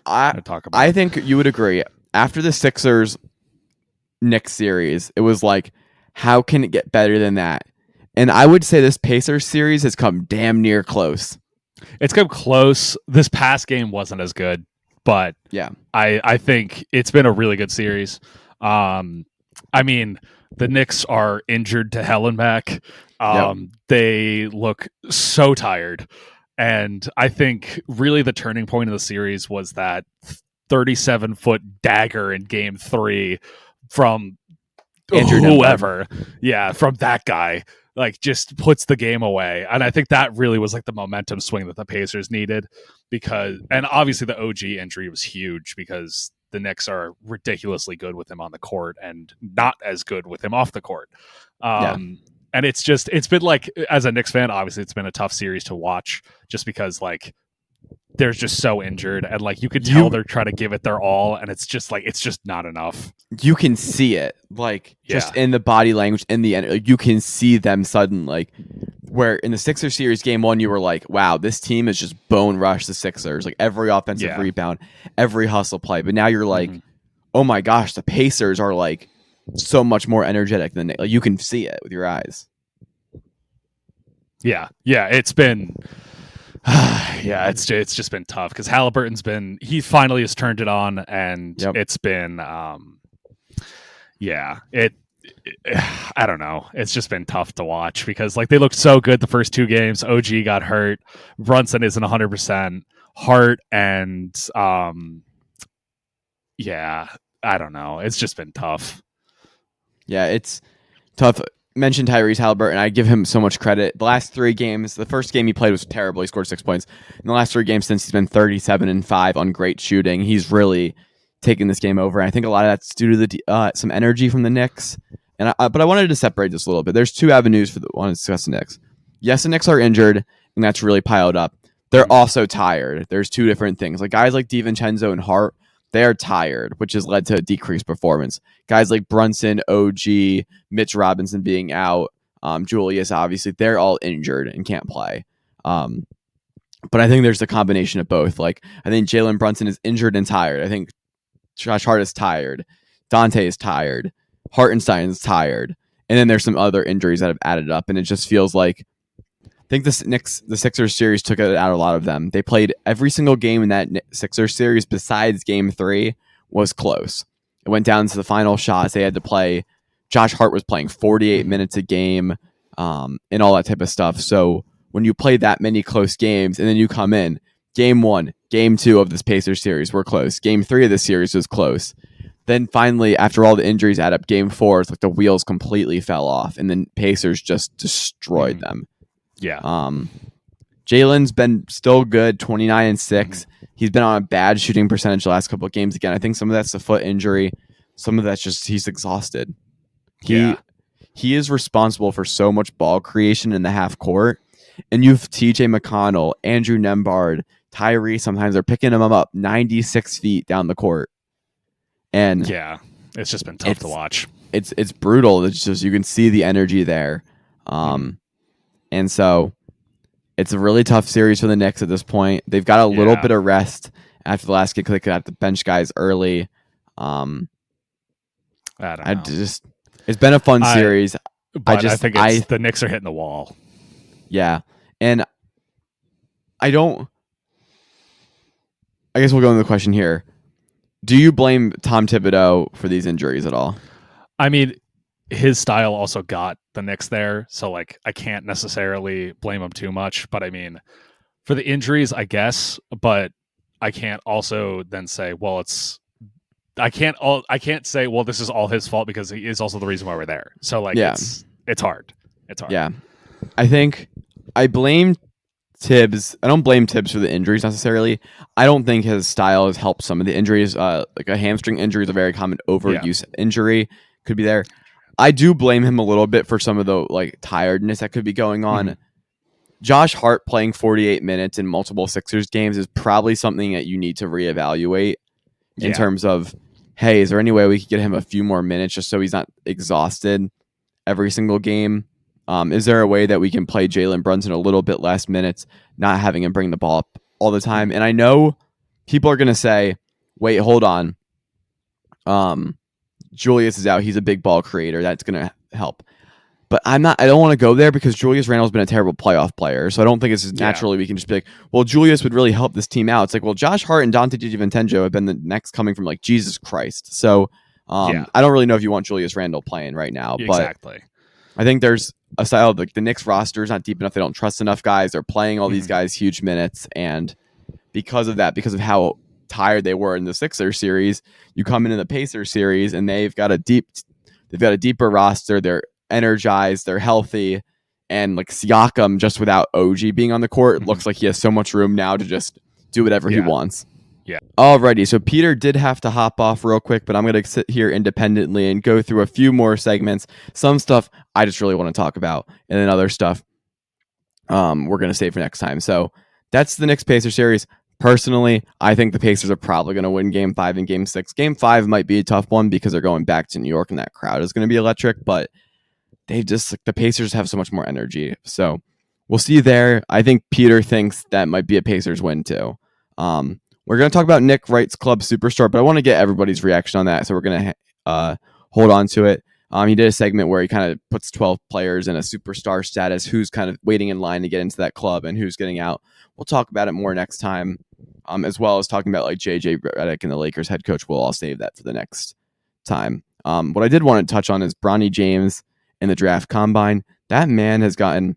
I think you would agree. After the Sixers Knicks series, it was like, how can it get better than that? And I would say this Pacers series has come damn near close. It's come close. This past game wasn't as good, but yeah, I think it's been a really good series. I mean, the Knicks are injured to hell and back. Yep. They look so tired. And I think really the turning point of the series was that 37-foot dagger in game 3 from Andrew whoever. Yeah, from that guy. Like, just puts the game away. And I think that really was like the momentum swing that the Pacers needed, and obviously the OG injury was huge because the Knicks are ridiculously good with him on the court and not as good with him off the court. And it's been like, as a Knicks fan, obviously it's been a tough series to watch just because like they're just so injured and like you could tell they're trying to give it their all and it's just not enough. You can see it like just in the body language in the end. Like, you can see them sudden, like where in the Sixers series game 1 you were like, wow, this team is just bone rush the Sixers, like every offensive rebound, every hustle play. But now you're like, oh my gosh, the Pacers are like so much more energetic than like, you can see it with your eyes. Yeah, it's been it's just been tough because he finally has turned it on, and it's been I don't know, it's just been tough to watch because like they looked so good the first 2 games. OG got hurt, Brunson isn't 100%, Hart and I don't know, it's just been tough. Yeah, it's tough. Mentioned Tyrese Halliburton. I give him so much credit. The last 3 games, the first game he played was terrible. He scored 6 points. In the last 3 games since, he's been 37-5 on great shooting. He's really taken this game over. And I think a lot of that's due to some energy from the Knicks. But I wanted to separate this a little bit. There's 2 avenues for the one to discuss the Knicks. Yes, the Knicks are injured, and that's really piled up. They're also tired. There's 2 different things. Like guys like DiVincenzo and Hart, they are tired, which has led to a decreased performance. Guys like Brunson, OG, Mitch Robinson being out, Julius, obviously, they're all injured and can't play. But I think there's a combination of both. Like, I think Jalen Brunson is injured and tired. I think Josh Hart is tired. Dante is tired. Hartenstein is tired. And then there's some other injuries that have added up. And it just feels like, I think the Sixers series took it out of a lot of them. They played every single game in that Sixers series besides game 3 was close. It went down to the final shots. They had to play. Josh Hart was playing 48 minutes a game and all that type of stuff. So when you play that many close games and then you come in, game 1, game 2 of this Pacers series were close. Game 3 of this series was close. Then finally, after all the injuries add up, game 4, it's like the wheels completely fell off and then Pacers just destroyed them. Yeah. Jalen's been still good, 29-6. He's been on a bad shooting percentage the last couple of games. Again, I think some of that's the foot injury. Some of that's just he's exhausted. He is responsible for so much ball creation in the half court. And you've TJ McConnell, Andrew Nembhard, Tyree. Sometimes they're picking him up 96 feet down the court. And it's just been tough to watch. It's brutal. It's just, you can see the energy there. And so it's a really tough series for the Knicks at this point. They've got a little bit of rest after the last game. They could have to bench guys early. I don't know. It's been a fun series. But I think the Knicks are hitting the wall. Yeah. And I guess we'll go into the question here. Do you blame Tom Thibodeau for these injuries at all? I mean, his style also got the Knicks there, so like I can't necessarily blame him too much. But I mean, for the injuries, I guess. But I can't also then say, well, I can't say, well, this is all his fault because he is also the reason why we're there. So like, it's hard. It's hard. Yeah, I think I blame Tibbs. I don't blame Tibbs for the injuries necessarily. I don't think his style has helped some of the injuries. Like a hamstring injury is a very common overuse injury. Could be there. I do blame him a little bit for some of the like tiredness that could be going on. Josh Hart playing 48 minutes in multiple Sixers games is probably something that you need to reevaluate in terms of, hey, is there any way we could get him a few more minutes just so he's not exhausted every single game? Is there a way that we can play Jalen Brunson a little bit less minutes, not having him bring the ball up all the time? And I know people are going to say, wait, hold on. Julius is out. He's a big ball creator. That's going to help. But I don't want to go there because Julius Randle's been a terrible playoff player. So I don't think it's naturally we can just be like, well, Julius would really help this team out. It's like, well, Josh Hart and Dante DiVincenzo have been the next coming from like Jesus Christ. So Yeah. I don't really know if you want Julius Randle playing right now, but Exactly. I think there's a style of like the Knicks roster is not deep enough. They don't trust enough guys. They're playing all these guys huge minutes, and because of that, because of how tired they were in the Sixers series, you come in the Pacers series, and they've got a deeper roster. They're energized. They're healthy. And like Siakam, just without OG being on the court, looks like he has so much room now to just do whatever he wants. Yeah. Alrighty, so Peter did have to hop off real quick, but I'm going to sit here independently and go through a few more segments. Some stuff I just really want to talk about, and then other stuff we're going to save for next time. So that's the Knicks Pacers series. Personally, I think the Pacers are probably going to win Game 5 and Game 6. Game 5 might be a tough one because they're going back to New York, and that crowd is going to be electric, but the Pacers have so much more energy. So we'll see there. I think Peter thinks that might be a Pacers win too. We're going to talk about Nick Wright's club superstar, but I want to get everybody's reaction on that. So we're going to hold on to it. He did a segment where he kind of puts 12 players in a superstar status, who's kind of waiting in line to get into that club and who's getting out. We'll talk about it more next time, as well as talking about like JJ Redick and the Lakers head coach. We'll all save that for the next time. What I did want to touch on is Bronny James in the draft combine. That man has gotten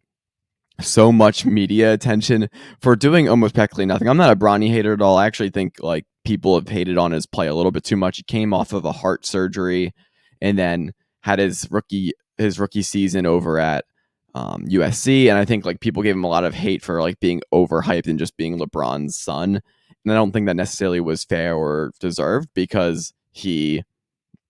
so much media attention for doing almost practically nothing. I'm not a Bronny hater at all. I actually think like people have hated on his play a little bit too much. He came off of a heart surgery and then had his rookie season over at USC, and I think like people gave him a lot of hate for like being overhyped and just being LeBron's son. And I don't think that necessarily was fair or deserved because he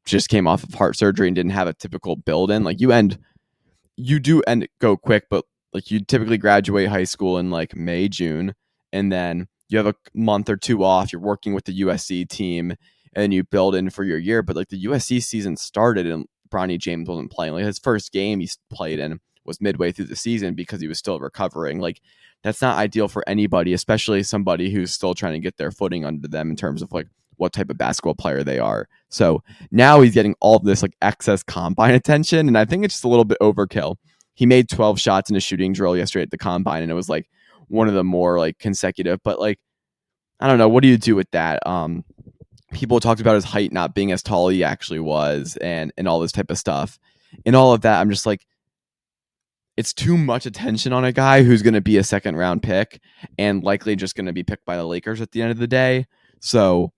just came off of heart surgery and didn't have a typical build in. Like you do go quick, but like you typically graduate high school in like May, June, and then you have a month or two off. You're working with the USC team and you build in for your year. But like the USC season started and Bronny James wasn't playing. Like his first game he played in was midway through the season because he was still recovering. Like that's not ideal for anybody, especially somebody who's still trying to get their footing under them in terms of like what type of basketball player they are. So now he's getting all of this like excess combine attention, and I think it's just a little bit overkill. He made 12 shots in a shooting drill yesterday at the combine, and it was like one of the more like consecutive, but like I don't know, what do you do with that? People talked about his height not being as tall as he actually was and all this type of stuff. And all of that, I'm just like, it's too much attention on a guy who's going to be a second round pick and likely just going to be picked by the Lakers at the end of the day. So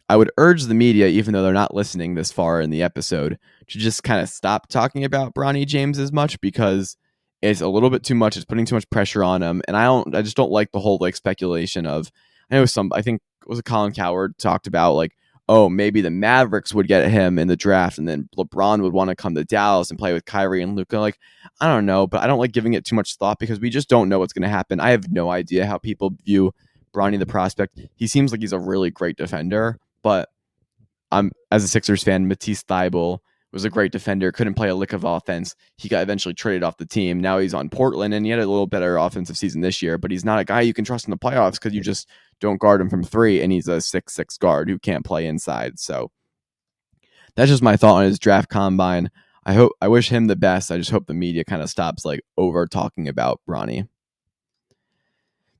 I would urge the media, even though they're not listening this far in the episode, to just kind of stop talking about Bronny James as much because it's a little bit too much. It's putting too much pressure on him. And I just don't like the whole like speculation of, I think it was Colin Cowherd talked about like, oh, maybe the Mavericks would get him in the draft and then LeBron would want to come to Dallas and play with Kyrie and Luka. Like, I don't know, but I don't like giving it too much thought because we just don't know what's going to happen. I have no idea how people view Bronny the prospect. He seems like he's a really great defender, but as a Sixers fan, Matisse Thybulle was a great defender, couldn't play a lick of offense. He got eventually traded off the team. Now he's on Portland, and he had a little better offensive season this year, but he's not a guy you can trust in the playoffs because you just don't guard him from three, and he's a 6'6" guard who can't play inside. So that's just my thought on his draft combine. I wish him the best. I just hope the media kind of stops like over talking about Bronny.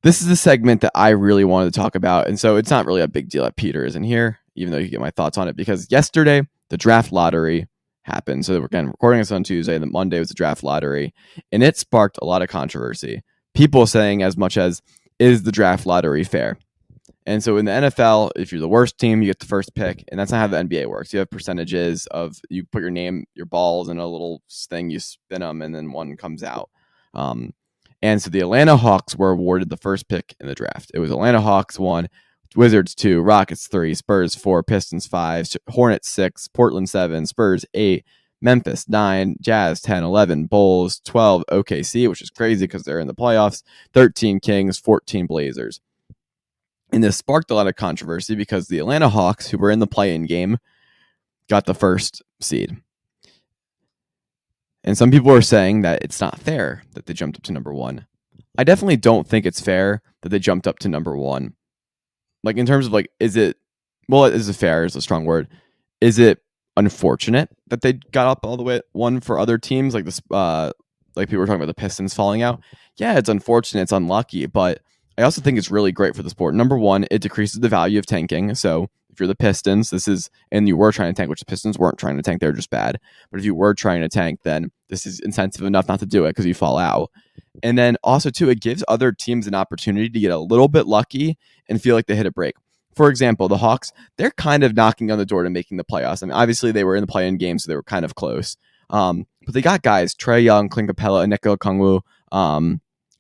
This is the segment that I really wanted to talk about, and so it's not really a big deal that Peter isn't here, even though you get my thoughts on it, because yesterday the draft lottery happened. So we're recording this on Tuesday. The Monday was the draft lottery, and it sparked a lot of controversy. People saying as much as, is the draft lottery fair? And so in the NFL, if you're the worst team, you get the first pick, and that's not how the NBA works. You have percentages of, you put your name, your balls in a little thing, you spin them, and then one comes out. And so the Atlanta Hawks were awarded the first pick in the draft. It was Atlanta Hawks 1, Wizards 2, Rockets 3, Spurs 4, Pistons 5, Hornets 6, Portland 7, Spurs 8, Memphis 9, Jazz 10, 11, Bulls 12, OKC, which is crazy because they're in the playoffs, 13 Kings, 14 Blazers. And this sparked a lot of controversy because the Atlanta Hawks, who were in the play-in game, got the first seed. And some people are saying that it's not fair that they jumped up to number 1. I definitely don't think it's fair that they jumped up to number 1. Like in terms of like, is it fair is a strong word. Is it unfortunate that they got up all the way at 1 for other teams like this? Like people were talking about the Pistons falling out. Yeah, it's unfortunate. It's unlucky, but I also think it's really great for the sport. Number 1, it decreases the value of tanking. So if you're the Pistons, and you were trying to tank, which the Pistons weren't trying to tank, they're just bad. But if you were trying to tank, then this is incentive enough not to do it because you fall out. And then also too, it gives other teams an opportunity to get a little bit lucky and feel like they hit a break. For example, the Hawks, they're kind of knocking on the door to making the playoffs. I mean, obviously they were in the play-in game, so they were kind of close. But they got guys, Trae Young, Clint Capella, Nico Okongwu,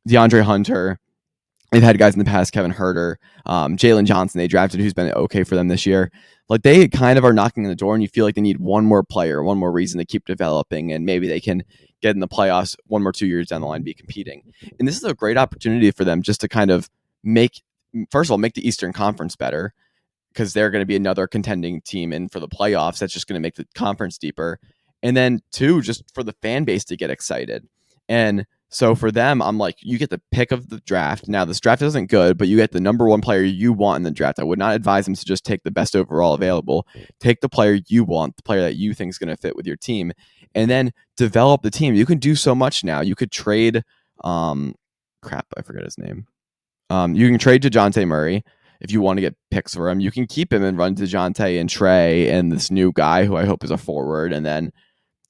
DeAndre Hunter. They've had guys in the past, Kevin Huerter, Jalen Johnson they drafted, who's been okay for them this year. Like, they kind of are knocking on the door, and you feel like they need one more player, one more reason to keep developing, and maybe they can get in the playoffs 1 or 2 years down the line, be competing. And this is a great opportunity for them just to kind of make the Eastern Conference better, because they're going to be another contending team, and for the playoffs, that's just going to make the conference deeper. And then, two, just for the fan base to get excited. And so for them, I'm like, you get the pick of the draft. Now, this draft isn't good, but you get the number one player you want in the draft. I would not advise them to just take the best overall available. Take the player you want, the player that you think is going to fit with your team, and then develop the team. You can do so much now. You could trade, I forget his name. You can trade DeJounte Murray if you want to get picks for him. You can keep him and run DeJounte and Trae and this new guy who I hope is a forward, and then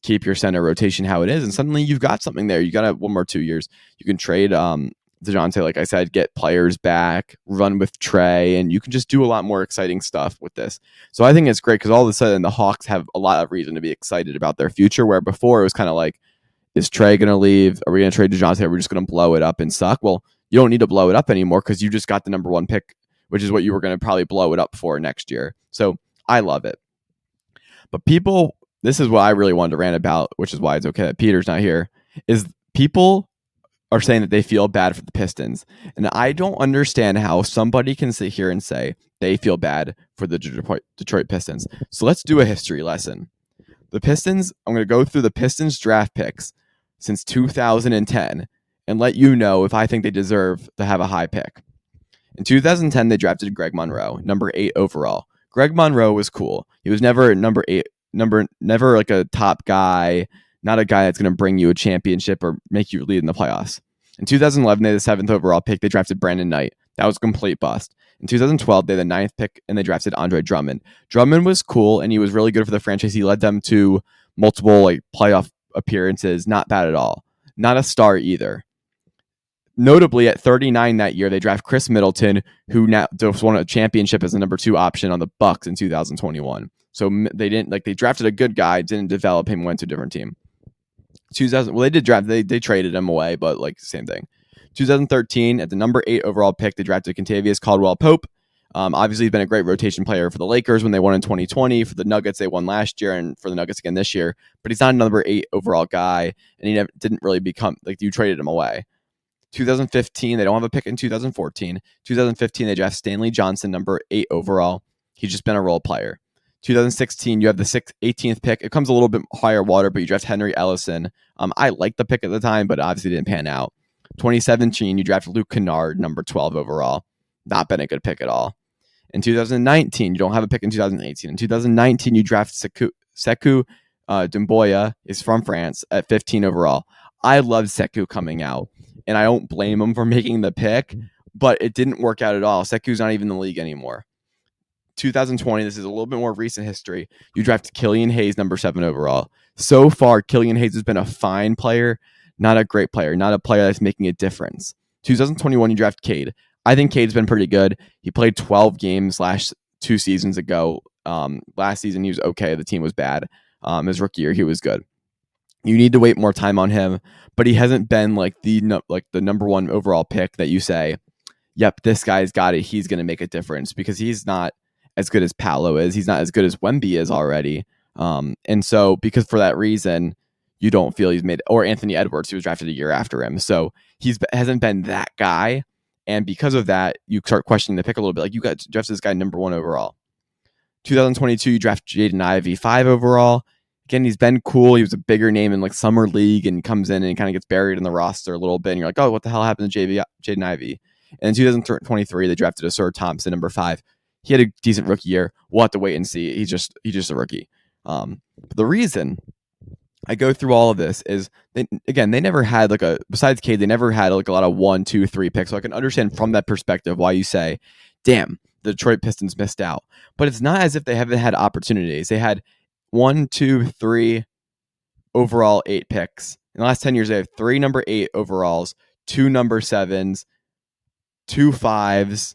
keep your center rotation how it is, and suddenly you've got something there. You got 1 or 2 years. You can trade DeJounte, like I said, get players back, run with Trae, and you can just do a lot more exciting stuff with this. So I think it's great because all of a sudden the Hawks have a lot of reason to be excited about their future, where before it was kind of like, is Trae going to leave? Are we going to trade DeJounte? Are we just going to blow it up and suck? Well, you don't need to blow it up anymore because you just got the number 1 pick, which is what you were going to probably blow it up for next year. So I love it. But this is what I really wanted to rant about, which is why it's okay that Peter's not here, is people are saying that they feel bad for the Pistons. And I don't understand how somebody can sit here and say they feel bad for the Detroit Pistons. So let's do a history lesson. The Pistons, I'm going to go through the Pistons draft picks since 2010 and let you know if I think they deserve to have a high pick. In 2010, they drafted Greg Monroe, number 8 overall. Greg Monroe was cool. He was never number 8. Never like a top guy, not a guy that's going to bring you a championship or make you lead in the playoffs. In 2011, they had the 7th overall pick. They drafted Brandon Knight. That was a complete bust. In 2012, they had the 9th pick, and they drafted Andre Drummond. Drummond was cool, and he was really good for the franchise. He led them to multiple playoff appearances. Not bad at all. Not a star either. Notably, at 39 that year, they draft Chris Middleton, who now just won a championship as the number 2 option on the Bucks in 2021. So they drafted a good guy, didn't develop him, went to a different team. They did draft, they traded him away, but same thing. 2013, at the number 8 overall pick, they drafted Kentavious Caldwell-Pope. Obviously, he's been a great rotation player for the Lakers when they won in 2020. For the Nuggets, they won last year, and for the Nuggets again this year. But he's not a number 8 overall guy, and he didn't really become, you traded him away. 2015, they don't have a pick in 2014. 2015, they draft Stanley Johnson, number 8 overall. He's just been a role player. 2016, you have the 18th pick. It comes a little bit higher water, but you draft Henry Ellison. I liked the pick at the time, but obviously didn't pan out. 2017, you draft Luke Kennard, number 12 overall. Not been a good pick at all. In 2019, you don't have a pick in 2018. In 2019, you draft Sekou Doumbouya, is from France, at 15 overall. I love Sekou coming out, and I don't blame him for making the pick, but it didn't work out at all. Sekou's not even in the league anymore. 2020, this is a little bit more recent history. You draft Killian Hayes, number 7 overall. So far, Killian Hayes has been a fine player, not a great player, not a player that's making a difference. 2021, you draft Cade. I think Cade's been pretty good. He played 12 games 2 seasons ago. Last season, he was okay. The team was bad. His rookie year, he was good. You need to wait more time on him, but he hasn't been the number 1 overall pick that you say, yep, this guy's got it. He's going to make a difference, because he's not as good as Paolo is. He's not as good as Wemby is already. And so because for that reason, you don't feel he's made, or Anthony Edwards, who was drafted a year after him. So hasn't been that guy. And because of that, you start questioning the pick a little bit. You got drafted this guy number 1 overall. 2022, you draft Jaden Ivey 5 overall. Again, he's been cool. He was a bigger name in summer league, and comes in and kind of gets buried in the roster a little bit. And you're like, oh, what the hell happened to Jaden Ivey? And in 2023, they drafted Asur Thompson, number 5. He had a decent rookie year. We'll have to wait and see. He's just a rookie. But the reason I go through all of this is, they never had besides Cade, they never had a lot of 1, 2, 3 picks. So I can understand from that perspective why you say, damn, the Detroit Pistons missed out. But it's not as if they haven't had opportunities. They had 1, 2, 3 overall 8 picks. In the last 10 years, they have 3 number 8 overalls, 2 number 7s, 2 5s,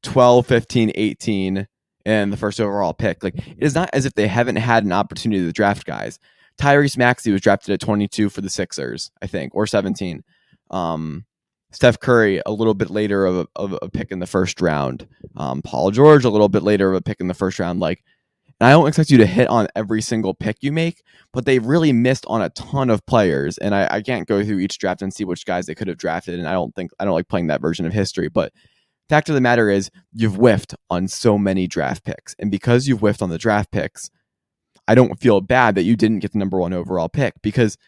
12, 15, 18, and the first overall pick. Like, it is not as if they haven't had an opportunity to draft guys. Tyrese Maxey was drafted at 22 for the Sixers, I think, or 17. Steph Curry, a little bit later of a pick in the first round. Paul George, a little bit later of a pick in the first round. Like, and I don't expect you to hit on every single pick you make, but they really missed on a ton of players. And I can't go through each draft and see which guys they could have drafted. And I don't like playing that version of history. But fact of the matter is, you've whiffed on so many draft picks. And because you've whiffed on the draft picks, I don't feel bad that you didn't get the number 1 overall pick, because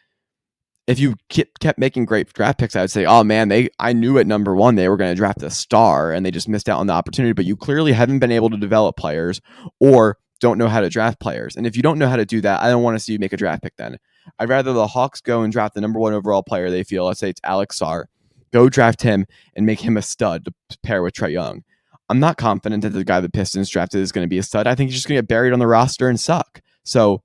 if you kept making great draft picks, I would say, oh man, I knew at number 1 they were going to draft a star and they just missed out on the opportunity. But you clearly haven't been able to develop players or don't know how to draft players. And if you don't know how to do that, I don't want to see you make a draft pick then. I'd rather the Hawks go and draft the number 1 overall player they feel, let's say it's Alex Sarr, go draft him and make him a stud to pair with Trae Young. I'm not confident that the guy the Pistons drafted is going to be a stud. I think he's just going to get buried on the roster and suck. So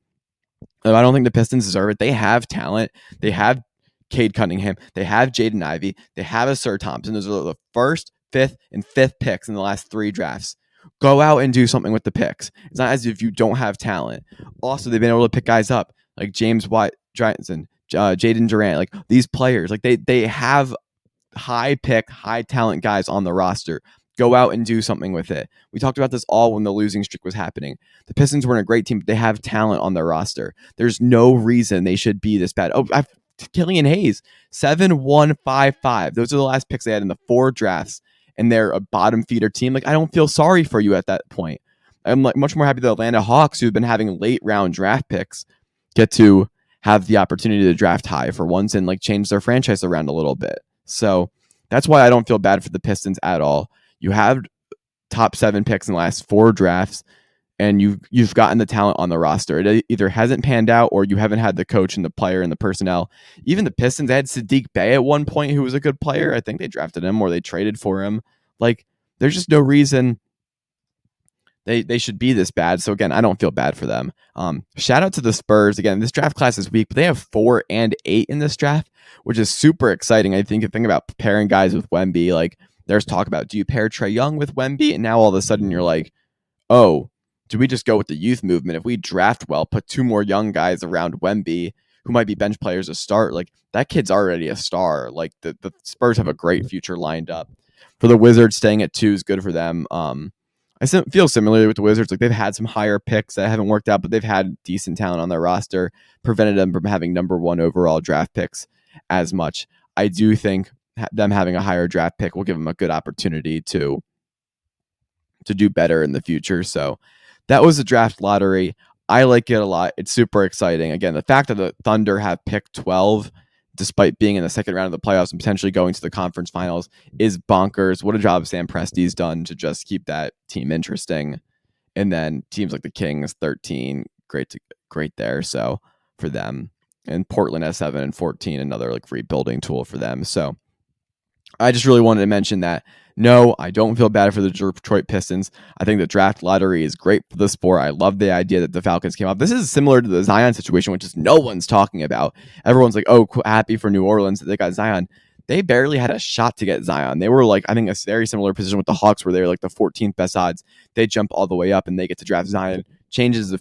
I don't think the Pistons deserve it. They have talent. They have Cade Cunningham. They have Jaden Ivey. They have a Sir Thompson. Those are the 1st, 5th, and 5th picks in the last 3 drafts. Go out and do something with the picks. It's not as if you don't have talent. Also, they've been able to pick guys up like James White, Johnson, Jaden Durant, like these players. Like they have high pick, high talent guys on the roster. Go out and do something with it. We talked about this all when the losing streak was happening. The Pistons weren't a great team, but they have talent on their roster. There's no reason they should be this bad. Killian Hayes, 7-1-5-5. Those are the last picks they had in the 4 drafts, and they're a bottom feeder team. Like, I don't feel sorry for you at that point. I'm like much more happy the Atlanta Hawks, who've been having late round draft picks, get to have the opportunity to draft high for once and like change their franchise around a little bit. So that's why I don't feel bad for the Pistons at all. You have top 7 picks in the last 4 drafts, and you've gotten the talent on the roster. It either hasn't panned out or you haven't had the coach and the player and the personnel. Even the Pistons, they had Sadiq Bey at one point, who was a good player. I think they drafted him or they traded for him. Like, there's just no reason they should be this bad. So again, I don't feel bad for them. Shout out to the Spurs. Again, this draft class is weak, but they have 4 and 8 in this draft, which is super exciting. I think about pairing guys with Wemby. Like, there's talk about, do you pair Trae Young with Wemby? And now all of a sudden you're like, oh, do we just go with the youth movement? If we draft well, put 2 more young guys around Wemby who might be bench players to start, like, that kid's already a star. Like, the Spurs have a great future lined up. For the Wizards, staying at 2 is good for them. I feel similarly with the Wizards. Like, they've had some higher picks that haven't worked out, but they've had decent talent on their roster, prevented them from having number 1 overall draft picks as much. I do think them having a higher draft pick will give them a good opportunity to do better in the future. So that was the draft lottery. I like it a lot. It's super exciting. Again, the fact that the Thunder have pick 12, despite being in the second round of the playoffs and potentially going to the conference finals, is bonkers. What a job Sam Presti's done to just keep that team interesting. And then teams like the Kings, 13, great there. So for them, and Portland has 7 and 14, another like rebuilding tool for them. So I just really wanted to mention that. No, I don't feel bad for the Detroit Pistons. I think the draft lottery is great for the sport. I love the idea that the Falcons came up. This is similar to the Zion situation, which is no one's talking about. Everyone's like, oh, happy for New Orleans that they got Zion. They barely had a shot to get Zion. They were like, I think, a very similar position with the Hawks, where they were like the 14th best odds. They jump all the way up and they get to draft Zion. Changes the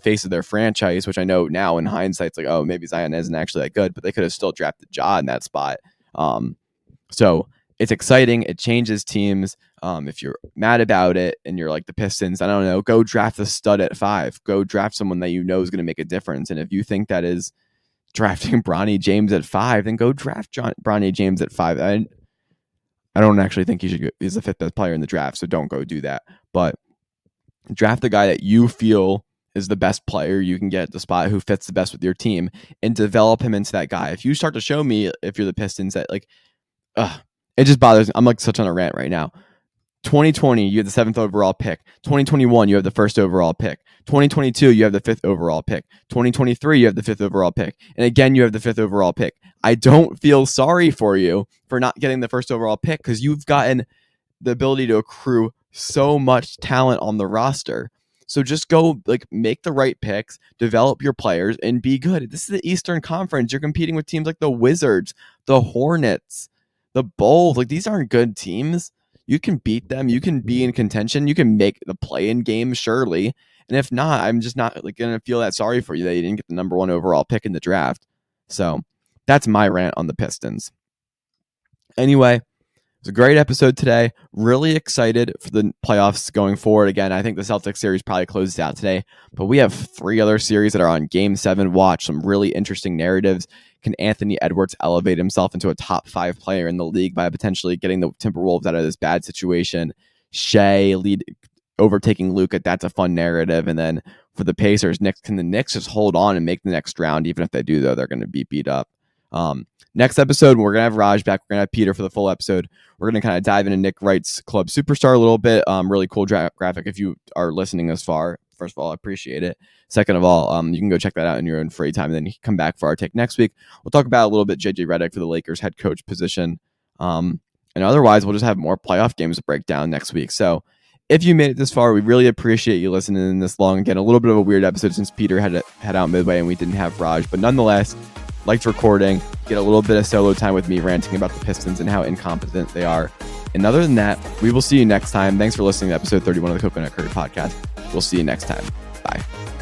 face of their franchise, which I know now in hindsight, it's like, oh, maybe Zion isn't actually that good, but they could have still drafted Ja in that spot. So it's exciting. It changes teams. If you're mad about it and you're like the Pistons, I don't know, go draft a stud at 5. Go draft someone that you know is going to make a difference. And if you think that is drafting Bronny James at 5, then go draft Bronny James at 5. I don't actually think he's the 5th best player in the draft, so don't go do that. But draft the guy that you feel is the best player you can get at the spot, who fits the best with your team, and develop him into that guy. If you start to show me, if you're the Pistons, that like, it just bothers me. I'm like such on a rant right now. 2020, you have the 7th overall pick. 2021, you have the 1st overall pick. 2022, you have the 5th overall pick. 2023, you have the 5th overall pick. And again, you have the 5th overall pick. I don't feel sorry for you for not getting the 1st overall pick, because you've gotten the ability to accrue so much talent on the roster. So just go like make the right picks, develop your players, and be good. This is the Eastern Conference. You're competing with teams like the Wizards, the Hornets, the Bulls. Like, these aren't good teams. You can beat them. You can be in contention. You can make the play-in game, surely. And if not, I'm just not like gonna feel that sorry for you that you didn't get the number 1 overall pick in the draft. So that's my rant on the Pistons. Anyway, it was a great episode today. Really excited for the playoffs going forward. Again, I think the Celtics series probably closes out today, but we have 3 other series that are on Game 7 watch. Some really interesting narratives. Can Anthony Edwards elevate himself into a top 5 player in the league by potentially getting the Timberwolves out of this bad situation? Shea overtaking Luka, that's a fun narrative. And then for the Pacers, can the Knicks just hold on and make the next round? Even if they do, though, they're going to be beat up. Next episode, we're going to have Raj back. We're going to have Peter for the full episode. We're going to kind of dive into Nick Wright's Club Superstar a little bit. Really cool graphic. If you are listening this far, first of all, I appreciate it. Second of all, you can go check that out in your own free time, and then you can come back for our take next week. We'll talk about a little bit JJ Redick for the Lakers head coach position. And otherwise, we'll just have more playoff games to break down next week. So if you made it this far, we really appreciate you listening this long. Again, a little bit of a weird episode since Peter had to head out midway and we didn't have Raj, but nonetheless, liked recording, get a little bit of solo time with me ranting about the Pistons and how incompetent they are. And other than that, we will see you next time. Thanks for listening to episode 31 of the Coconut Curry podcast. We'll see you next time. Bye.